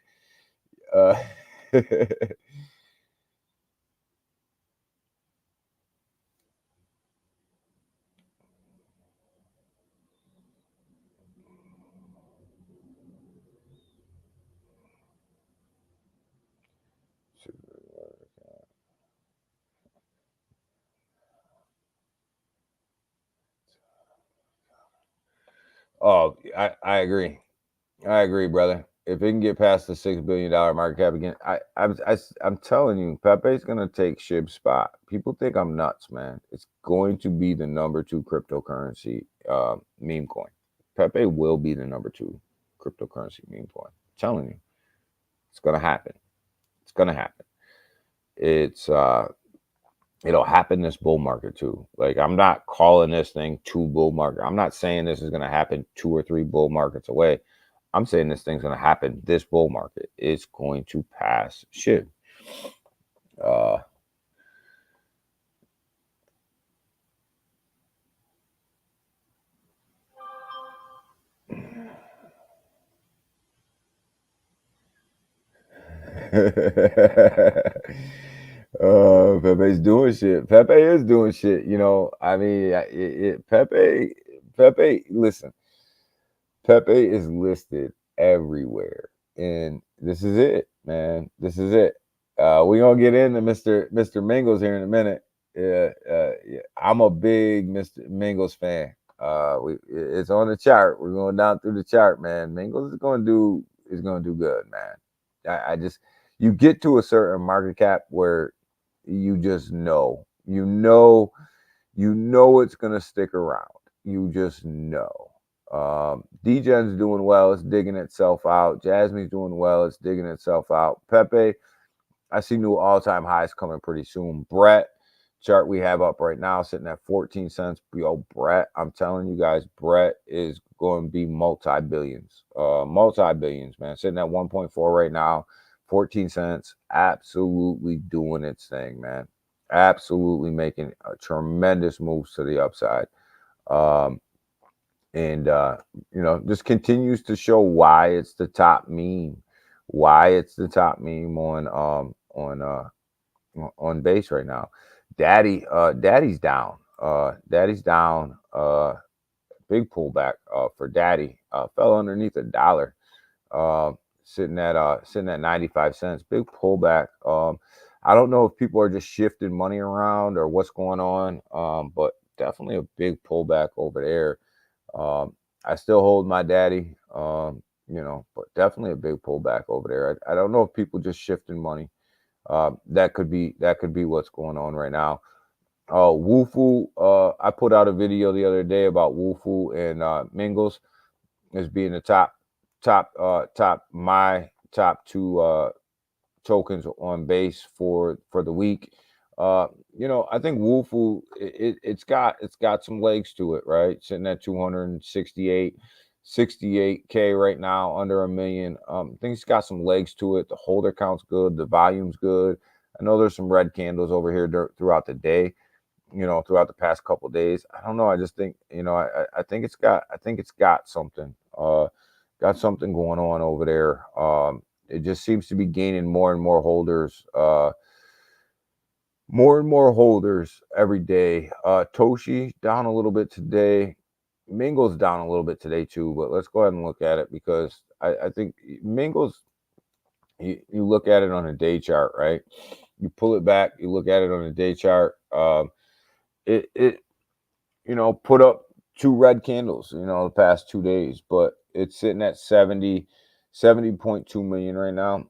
Oh, I agree. I agree, brother. If it can get past the $6 billion market cap again, I'm telling you, Pepe's gonna take SHIB's spot. People think I'm nuts, man. It's going to be the number 2 cryptocurrency meme coin. Pepe will be the number 2 cryptocurrency meme coin. I'm telling you, it's gonna happen. It's gonna happen. It'll happen this bull market too. Like, I'm not calling this thing 2 bull market. I'm not saying this is gonna happen 2 or 3 bull markets away. I'm saying this thing's going to happen this bull market. It's going to pass SHIB. Pepe's doing shit. Pepe is doing shit. I mean, Pepe. Listen, Pepe is listed everywhere, and this is it, man. This is it. We're gonna get into Mr. Mingles here in a minute. Yeah, I'm a big Mr. Mingles fan. It's on the chart. We're going down through the chart, man. Mingles is gonna do good, man. I just you get to a certain market cap where you just know it's gonna stick around. You just know. DGen's doing well, it's digging itself out. Jasmine's doing well, it's digging itself out. Pepe, I see new all-time highs coming pretty soon. Brett, chart we have up right now, sitting at 14 cents. Yo, Brett, I'm telling you guys, Brett is going to be multi-billions, man. Sitting at 1.4 right now, 14 cents, absolutely doing its thing, man. Absolutely making tremendous moves to the upside. And just continues to show why it's the top meme, on base right now. Daddy's down. Big pullback for Daddy. Fell underneath $1. Sitting at 95 cents. Big pullback. I don't know if people are just shifting money around or what's going on. But definitely a big pullback over there. I still hold my Daddy. But definitely a big pullback over there. I don't know if people just shifting money. That could be what's going on right now. Wufu, I put out a video the other day about Wufu and Mingles as being the my top two tokens on base for the week. I think Wufu it's got some legs to it, right? Sitting at 268K right now, under a million. I think it's got some legs to it. The holder count's good, the volume's good. I know there's some red candles over here throughout the day, throughout the past couple of days. I don't know. I just think, I think it's got something, going on over there. It just seems to be gaining more and more holders, every day. Toshi down a little bit today. Mingles down a little bit today too, but let's go ahead and look at it because I think Mingles, you look at it on a day chart, right? You pull it back, you look at it on a day chart. It put up two red candles, the past 2 days, but it's sitting at 70.2 million right now.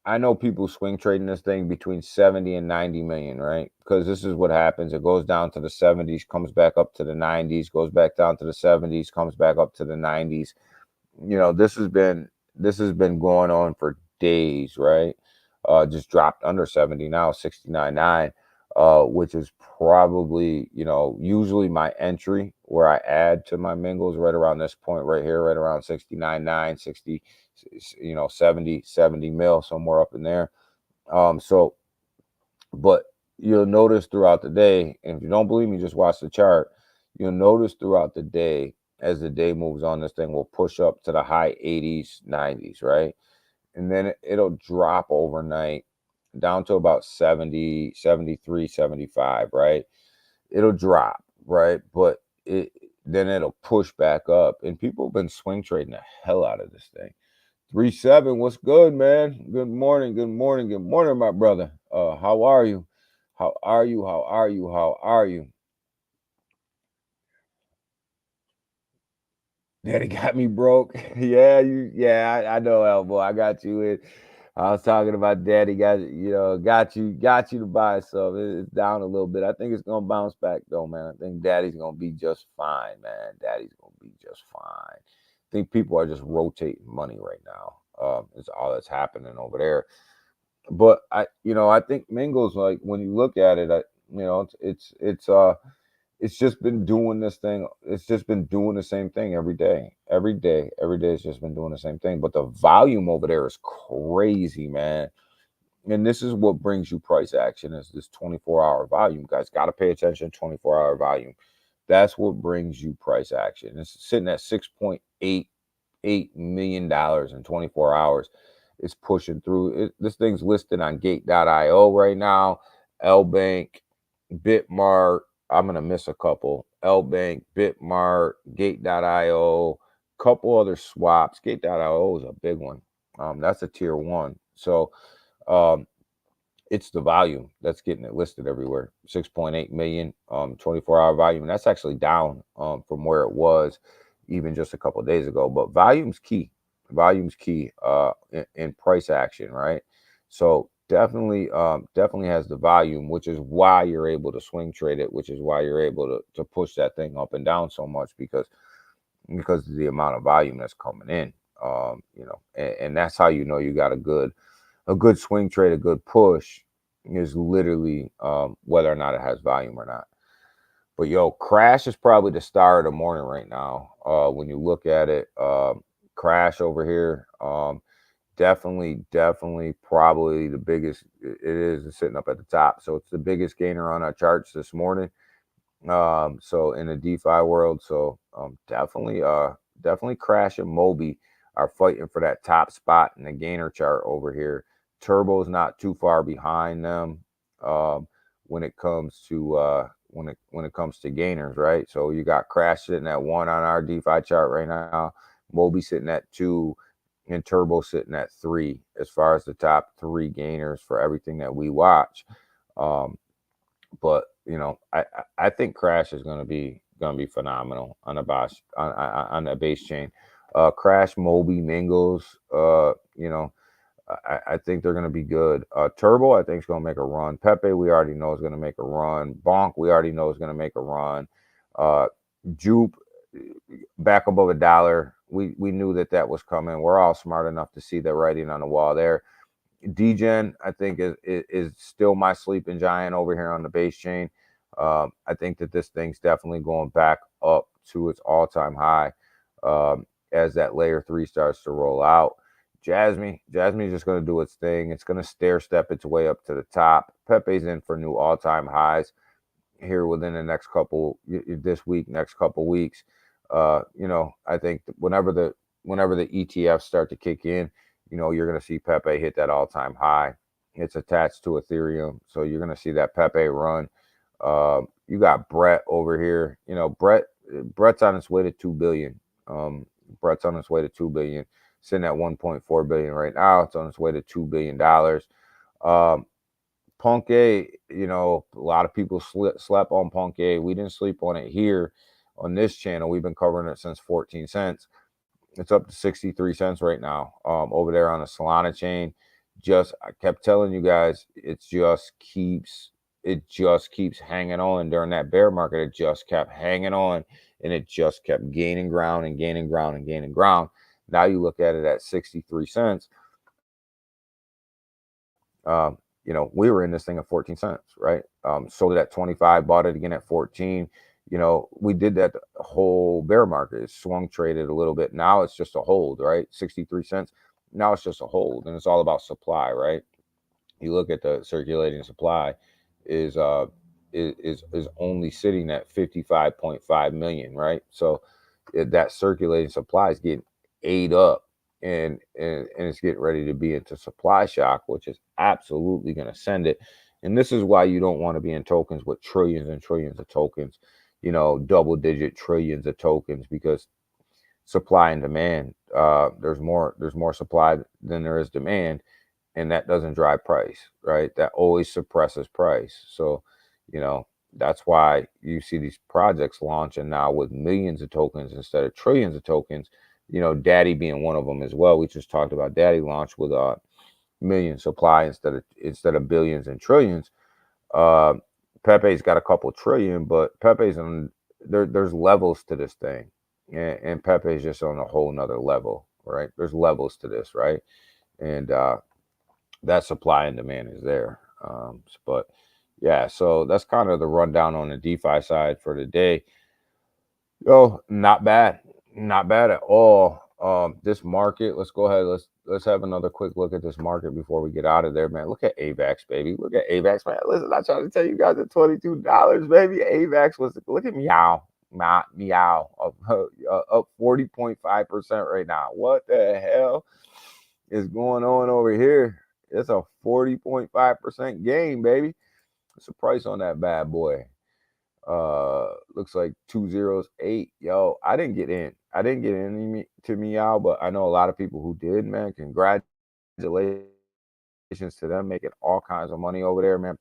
I know people swing trading this thing between 70 and 90 million, right? Because this is what happens. It goes down to the 70s, comes back up to the 90s, goes back down to the 70s, comes back up to the 90s. This has been going on for days, right? Just dropped under 70 now, 69.9, which is probably, usually my entry where I add to my Mingles right around this point right here, right around 69.9, 60, 70 mil, somewhere up in there. But you'll notice throughout the day, and if you don't believe me, just watch the chart. You'll notice throughout the day, as the day moves on, this thing will push up to the high 80s, 90s, right? And then it'll drop overnight down to about 70, 73, 75, right? It'll drop, right? But then it'll push back up. And people have been swing trading the hell out of this thing. 3-7, what's good, man? Good morning, my brother. How are you? How are you? Daddy got me broke. I know, Elbow. I got you. I was talking about Daddy got you to buy some. It's down a little bit. I think it's gonna bounce back though, man. I think Daddy's gonna be just fine, man. Daddy's gonna be just fine. I think people are just rotating money right now. It's all that's happening over there. But I think Mingles, like when you look at it, it's just been doing this thing. It's just been doing the same thing every day. Every day it's just been doing the same thing. But the volume over there is crazy, man. And this is what brings you price action, is this 24-hour volume. You guys got to pay attention. 24-hour volume. That's what brings you price action. It's sitting at $6.88 million in 24 hours. It's pushing through. This thing's listed on Gate.io right now. LBank, Bitmart. I'm gonna miss a couple. LBank, Bitmart, Gate.io, couple other swaps. Gate.io is a big one. That's a tier one. So um, it's the volume that's getting it listed everywhere. 6.8 million 24-hour volume. And that's actually down from where it was even just a couple of days ago. But volume's key. Volume's key in price action, right? So definitely has the volume, which is why you're able to swing trade it, which is why you're able to push that thing up and down so much because of the amount of volume that's coming in. And that's how you know you got a good swing trade, a good push is literally whether or not it has volume or not. But yo, Crash is probably the star of the morning right now. When you look at it, Crash over here, definitely probably the biggest. It is sitting up at the top, so it's the biggest gainer on our charts this morning. So in the DeFi world, so definitely Crash and Moby are fighting for that top spot in the gainer chart over here. Turbo's not too far behind them when it comes to when it comes to gainers, right? So you got Crash sitting at 1 on our DeFi chart right now, Moby sitting at 2, and Turbo sitting at 3 as far as the top 3 gainers for everything that we watch. But I think Crash is going to be phenomenal on the base chain. Crash, Moby, Mingles, I think they're going to be good. Turbo, I think is going to make a run. Pepe, we already know is going to make a run. Bonk, we already know is going to make a run. Jupe, back above $1. We knew that was coming. We're all smart enough to see the writing on the wall there. Degen, I think is still my sleeping giant over here on the base chain. I think that this thing's definitely going back up to its all-time high as that layer 3 starts to roll out. Jasmine is just going to do its thing. It's going to stair step its way up to the top. Pepe's in for new all-time highs here within the next couple weeks. I think whenever the ETFs start to kick in, you're going to see Pepe hit that all-time high. It's attached to Ethereum, so you're going to see that Pepe run. You got Brett over here. Brett's on its way to 2 billion. Brett's on its way to 2 billion. Sitting at 1.4 billion right now. It's on its way to $2 billion. Punk A, a lot of people slept on Punk A. We didn't sleep on it here on this channel. We've been covering it since 14 cents. It's up to 63 cents right now over there on the Solana chain. I kept telling you guys, it just keeps hanging on. During that bear market, it just kept hanging on, and it just kept gaining ground and gaining ground and gaining ground. Now you look at it at 63 cents. We were in this thing at 14 cents, right? Sold it at 25, bought it again at 14. We did that whole bear market. It swung traded a little bit. Now it's just a hold, right? 63 cents. Now it's just a hold, and it's all about supply, right? You look at the circulating supply is only sitting at 55.5 million, right? So that circulating supply is getting ate up, and it's getting ready to be into supply shock, which is absolutely going to send it. And this is why you don't want to be in tokens with trillions and trillions of tokens, double-digit trillions of tokens, because supply and demand, there's more supply than there is demand, and that doesn't drive price, right? That always suppresses price. So, that's why you see these projects launching now with millions of tokens instead of trillions of tokens. Daddy being one of them as well. We just talked about Daddy launch with a million supply instead of billions and trillions. Pepe's got a couple trillion, but Pepe's on there's levels to this thing, and Pepe's just on a whole nother level, right? There's levels to this, right? And that supply and demand is there. But yeah, so that's kind of the rundown on the DeFi side for today. Not bad at all. This market, let's go ahead. Let's have another quick look at this market before we get out of there, man. Look at AVAX, baby. Look at AVAX, man. Listen, I'm trying to tell you guys at $22, baby. AVAX was, look at Meow, up 40.5% right now. What the hell? is going on over here. It's a 40.5% gain, baby. What's the price on that bad boy? Looks like 208. Yo, I didn't get in. I didn't get in to Meow, but I know a lot of people who did, man. Congratulations to them making all kinds of money over there, man.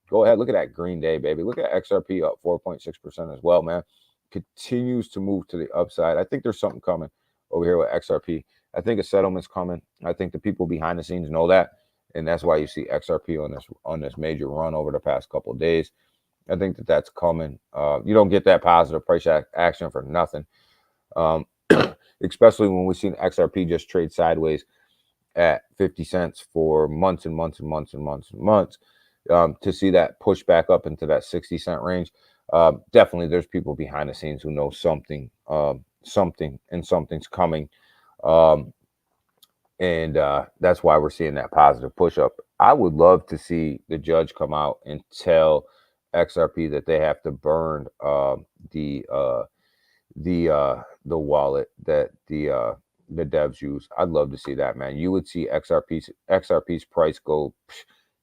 Go ahead, look at that Green Day, baby. Look at XRP up 4.6% as well, man. Continues to move to the upside. I think there's something coming over here with XRP. I think a settlement's coming. I think the people behind the scenes know that, and that's why you see XRP on this major run over the past couple of days. I think that's coming. You don't get that positive price action for nothing, especially when we've seen XRP just trade sideways at 50 cents for months and months and months and months and months. To see that push back up into that 60-cent range, definitely there's people behind the scenes who know something, something's coming. And that's why we're seeing that positive push up. I would love to see the judge come out and tell XRP that they have to burn the wallet that the devs use. I'd love to see that, man. You would see XRP's price go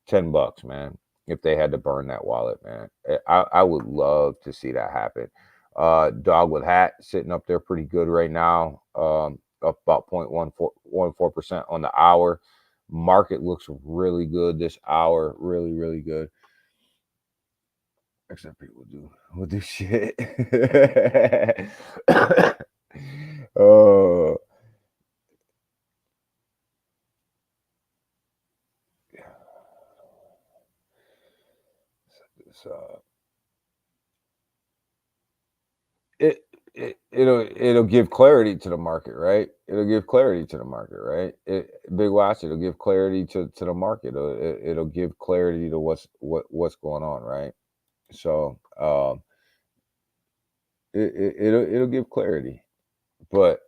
$10, man, if they had to burn that wallet, man. I would love to see that happen. Dog with Hat sitting up there pretty good right now. Up about 0.14% on the hour. Market looks really good this hour. Really, really good. XRP will do shit. Oh. So it'll give clarity to the market, right? It'll give clarity to the market, right? Big watch, it'll give clarity to the market. It'll give clarity to what's going on, right? So it'll give clarity. But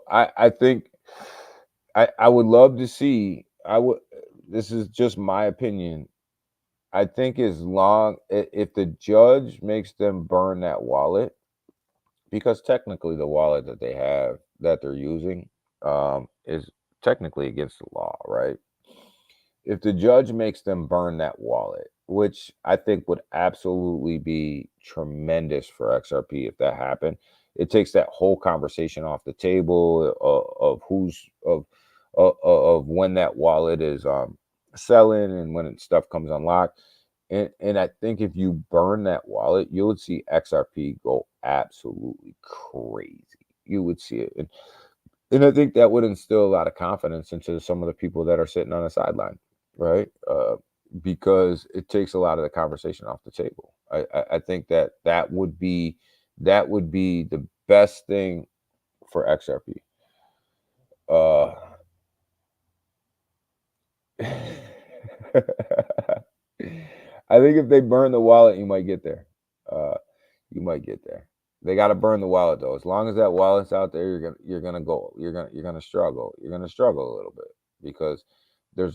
I think I would love to see. This is just my opinion. I think as long if the judge makes them burn that wallet, because technically the wallet that they have that they're using is technically against the law, right? If the judge makes them burn that wallet, which I think would absolutely be tremendous for XRP if that happened, it takes that whole conversation off the table of when that wallet is selling and when stuff comes unlocked. And I think if you burn that wallet, you would see XRP go absolutely crazy. You would see it. And I think that would instill a lot of confidence into some of the people that are sitting on the sideline, right? Because it takes a lot of the conversation off the table. I think that would be the best thing for XRP. I think if they burn the wallet, you might get there. You might get there. They got to burn the wallet though. As long as that wallet's out there, you're gonna struggle. You're gonna struggle a little bit because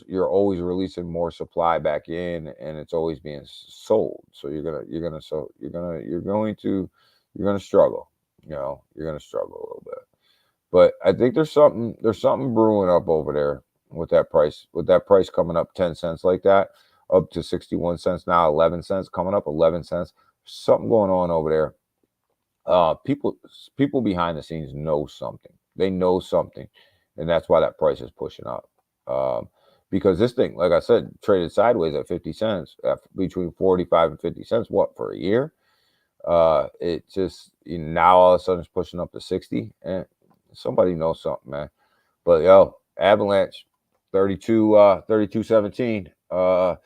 you're always releasing more supply back in, and it's always being sold. So you're gonna struggle. You're gonna struggle a little bit. But I think there's something brewing up over there with that price coming up 10 cents like that, up to 61 cents now, 11 cents coming up 11 cents. Something going on over there. People behind the scenes know something. They know something, and that's why that price is pushing up. Because this thing, like I said, traded sideways at 50 cents, between 45 and 50 cents. What, for a year? It just now all of a sudden it's pushing up to 60, and somebody knows something, man. But Avalanche 32.17.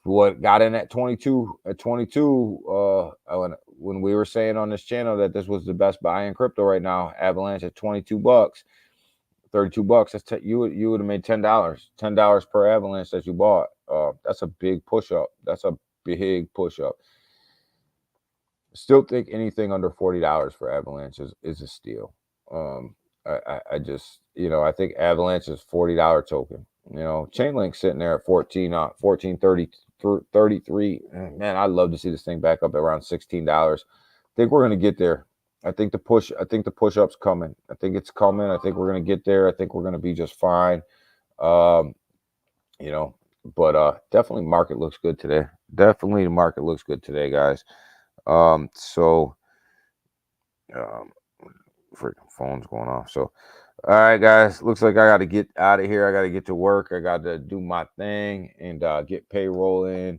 What got in at 22 when we were saying on this channel that this was the best buy in crypto right now. Avalanche at $22, $32. That's you would have made $10 per Avalanche that you bought. That's a big push up. Still think anything under $40 for Avalanche is a steal. I just I think Avalanche is $40 token. Chainlink sitting there at 14.33. Man, I'd love to see this thing back up at around $16. I think we're going to get there I think the push-up's coming. I think it's coming. I think we're gonna get there. I think we're gonna be just fine. Um, you know, but definitely market looks good today. Definitely the market looks good today, guys. So um freaking phone's going off. So all right, guys. Looks like I got to get out of here. I got to get to work. I got to do my thing and get payroll in,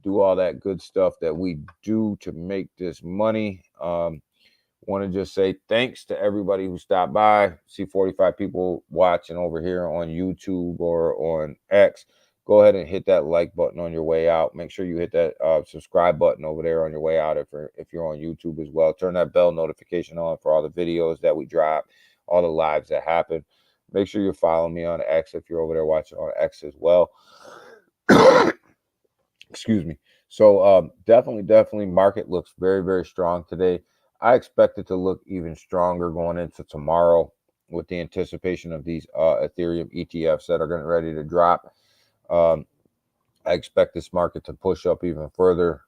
do all that good stuff that we do to make this money. Want to just say thanks to everybody who stopped by. See 45 people watching over here on YouTube or on X. Go ahead and hit that like button on your way out. Make sure you hit that subscribe button over there on your way out if you're on YouTube as well. Turn that bell notification on for all the videos that we drop, all the lives that happen. Make sure you're following me on X if you're over there watching on X as well. Excuse me. So definitely market looks very, very strong today. I expect it to look even stronger going into tomorrow with the anticipation of these Ethereum ETFs that are getting ready to drop. Um, I expect this market to push up even further.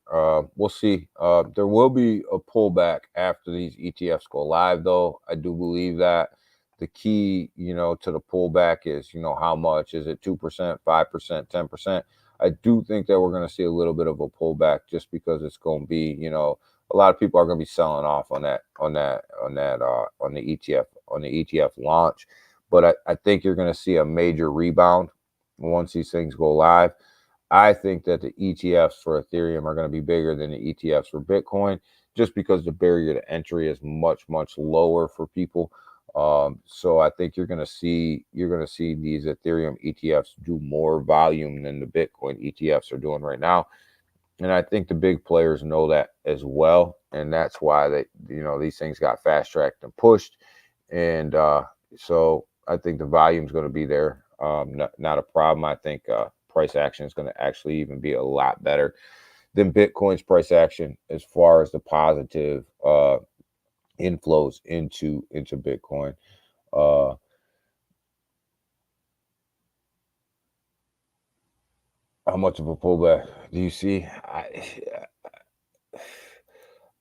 We'll see. There will be a pullback after these ETFs go live, though. I do believe that the key, to the pullback is, how much is it? 2%, 5%, 10%. I do think that we're going to see a little bit of a pullback just because it's going to be, a lot of people are going to be selling off on the ETF launch. But I think you're going to see a major rebound once these things go live. I think that the ETFs for Ethereum are going to be bigger than the ETFs for Bitcoin, just because the barrier to entry is much, much lower for people. So I think you're going to see these Ethereum ETFs do more volume than the Bitcoin ETFs are doing right now. And I think the big players know that as well. And that's why these things got fast tracked and pushed. And so I think the volume is going to be there. Not a problem. I think price action is going to actually even be a lot better than Bitcoin's price action as far as the positive inflows into Bitcoin. How much of a pullback do you see?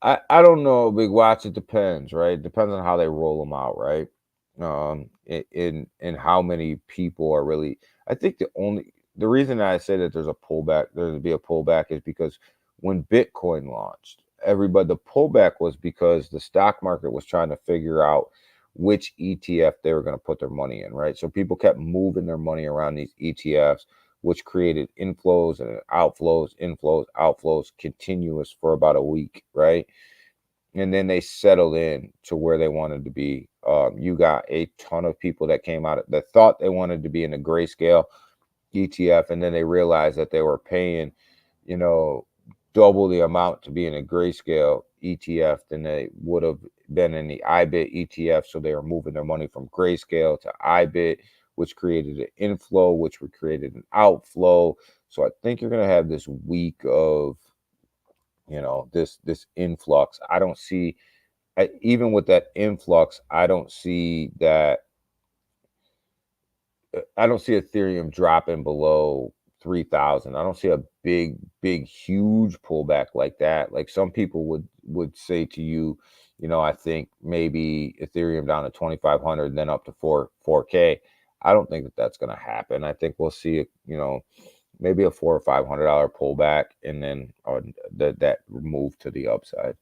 I don't know, Big Watch. It depends, right? It depends on how they roll them out, right? In how many people are really. I think the reason I say that there's to be a pullback is because when Bitcoin launched, the pullback was because the stock market was trying to figure out which ETF they were going to put their money in, right? So people kept moving their money around these ETFs, which created inflows and outflows, continuous for about a week, right? And then they settled in to where they wanted to be. You got a ton of people that came out that thought they wanted to be in a Grayscale ETF, and then they realized that they were paying, double the amount to be in a Grayscale ETF than they would have been in the IBIT ETF. So they were moving their money from Grayscale to IBIT, which created an inflow, which created an outflow. So I think you're going to have this week of, this influx. I don't see, even with that influx, I don't see Ethereum dropping below 3,000. I don't see a big, huge pullback like that. Like some people would say to you, I think maybe Ethereum down to 2,500, then up to 4K. I don't think that that's going to happen. I think we'll see, maybe a $400 or $500 pullback, and then that move to the upside.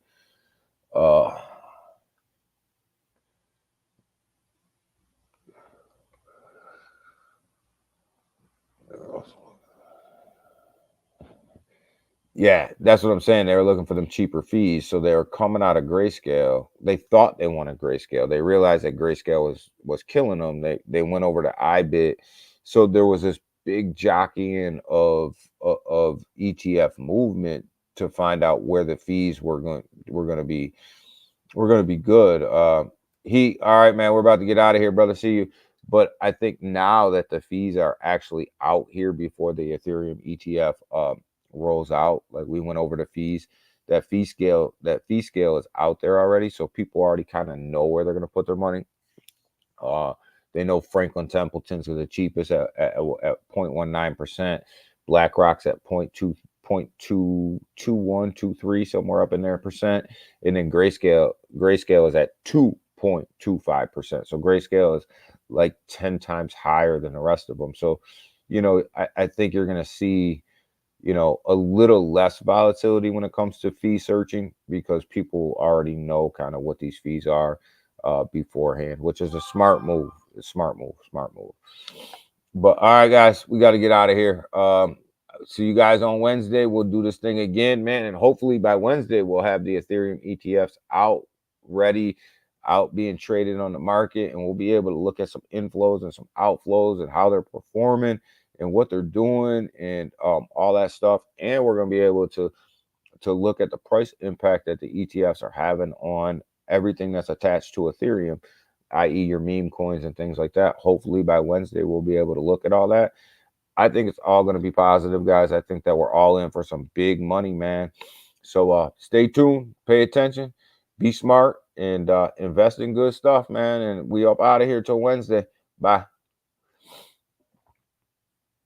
Yeah, that's what I'm saying. They were looking for them cheaper fees, so they were coming out of Grayscale. They thought they wanted Grayscale. They realized that Grayscale was killing them. They went over to IBIT, so there was this big jockeying of ETF movement to find out where the fees were going to be good. All right, man. We're about to get out of here, brother. See you. But I think now that the fees are actually out here before the Ethereum ETF rolls out, like we went over the fees, that fee scale is out there already, so people already kind of know where they're going to put their money. They know Franklin Templeton's are the cheapest at 0.19%, BlackRock's at 0.2%, 0.22123, somewhere up in there percent, and then Grayscale is at 2.25%. So Grayscale is like 10 times higher than the rest of them. So, I think you're going to see, a little less volatility when it comes to fee searching, because people already know kind of what these fees are beforehand, which is a smart move. Smart move. But all right, guys, we got to get out of here. See you guys on Wednesday. We'll do this thing again, man. And hopefully by Wednesday, we'll have the Ethereum ETFs out, ready, out being traded on the market. And we'll be able to look at some inflows and some outflows and how they're performing and what they're doing and all that stuff. And we're going to be able to look at the price impact that the ETFs are having on everything that's attached to Ethereum, i.e. your meme coins and things like that. Hopefully by Wednesday, we'll be able to look at all that. I think it's all going to be positive, guys. I think that we're all in for some big money, man. So stay tuned, pay attention, be smart, and invest in good stuff, man. And we up out of here till Wednesday. Bye.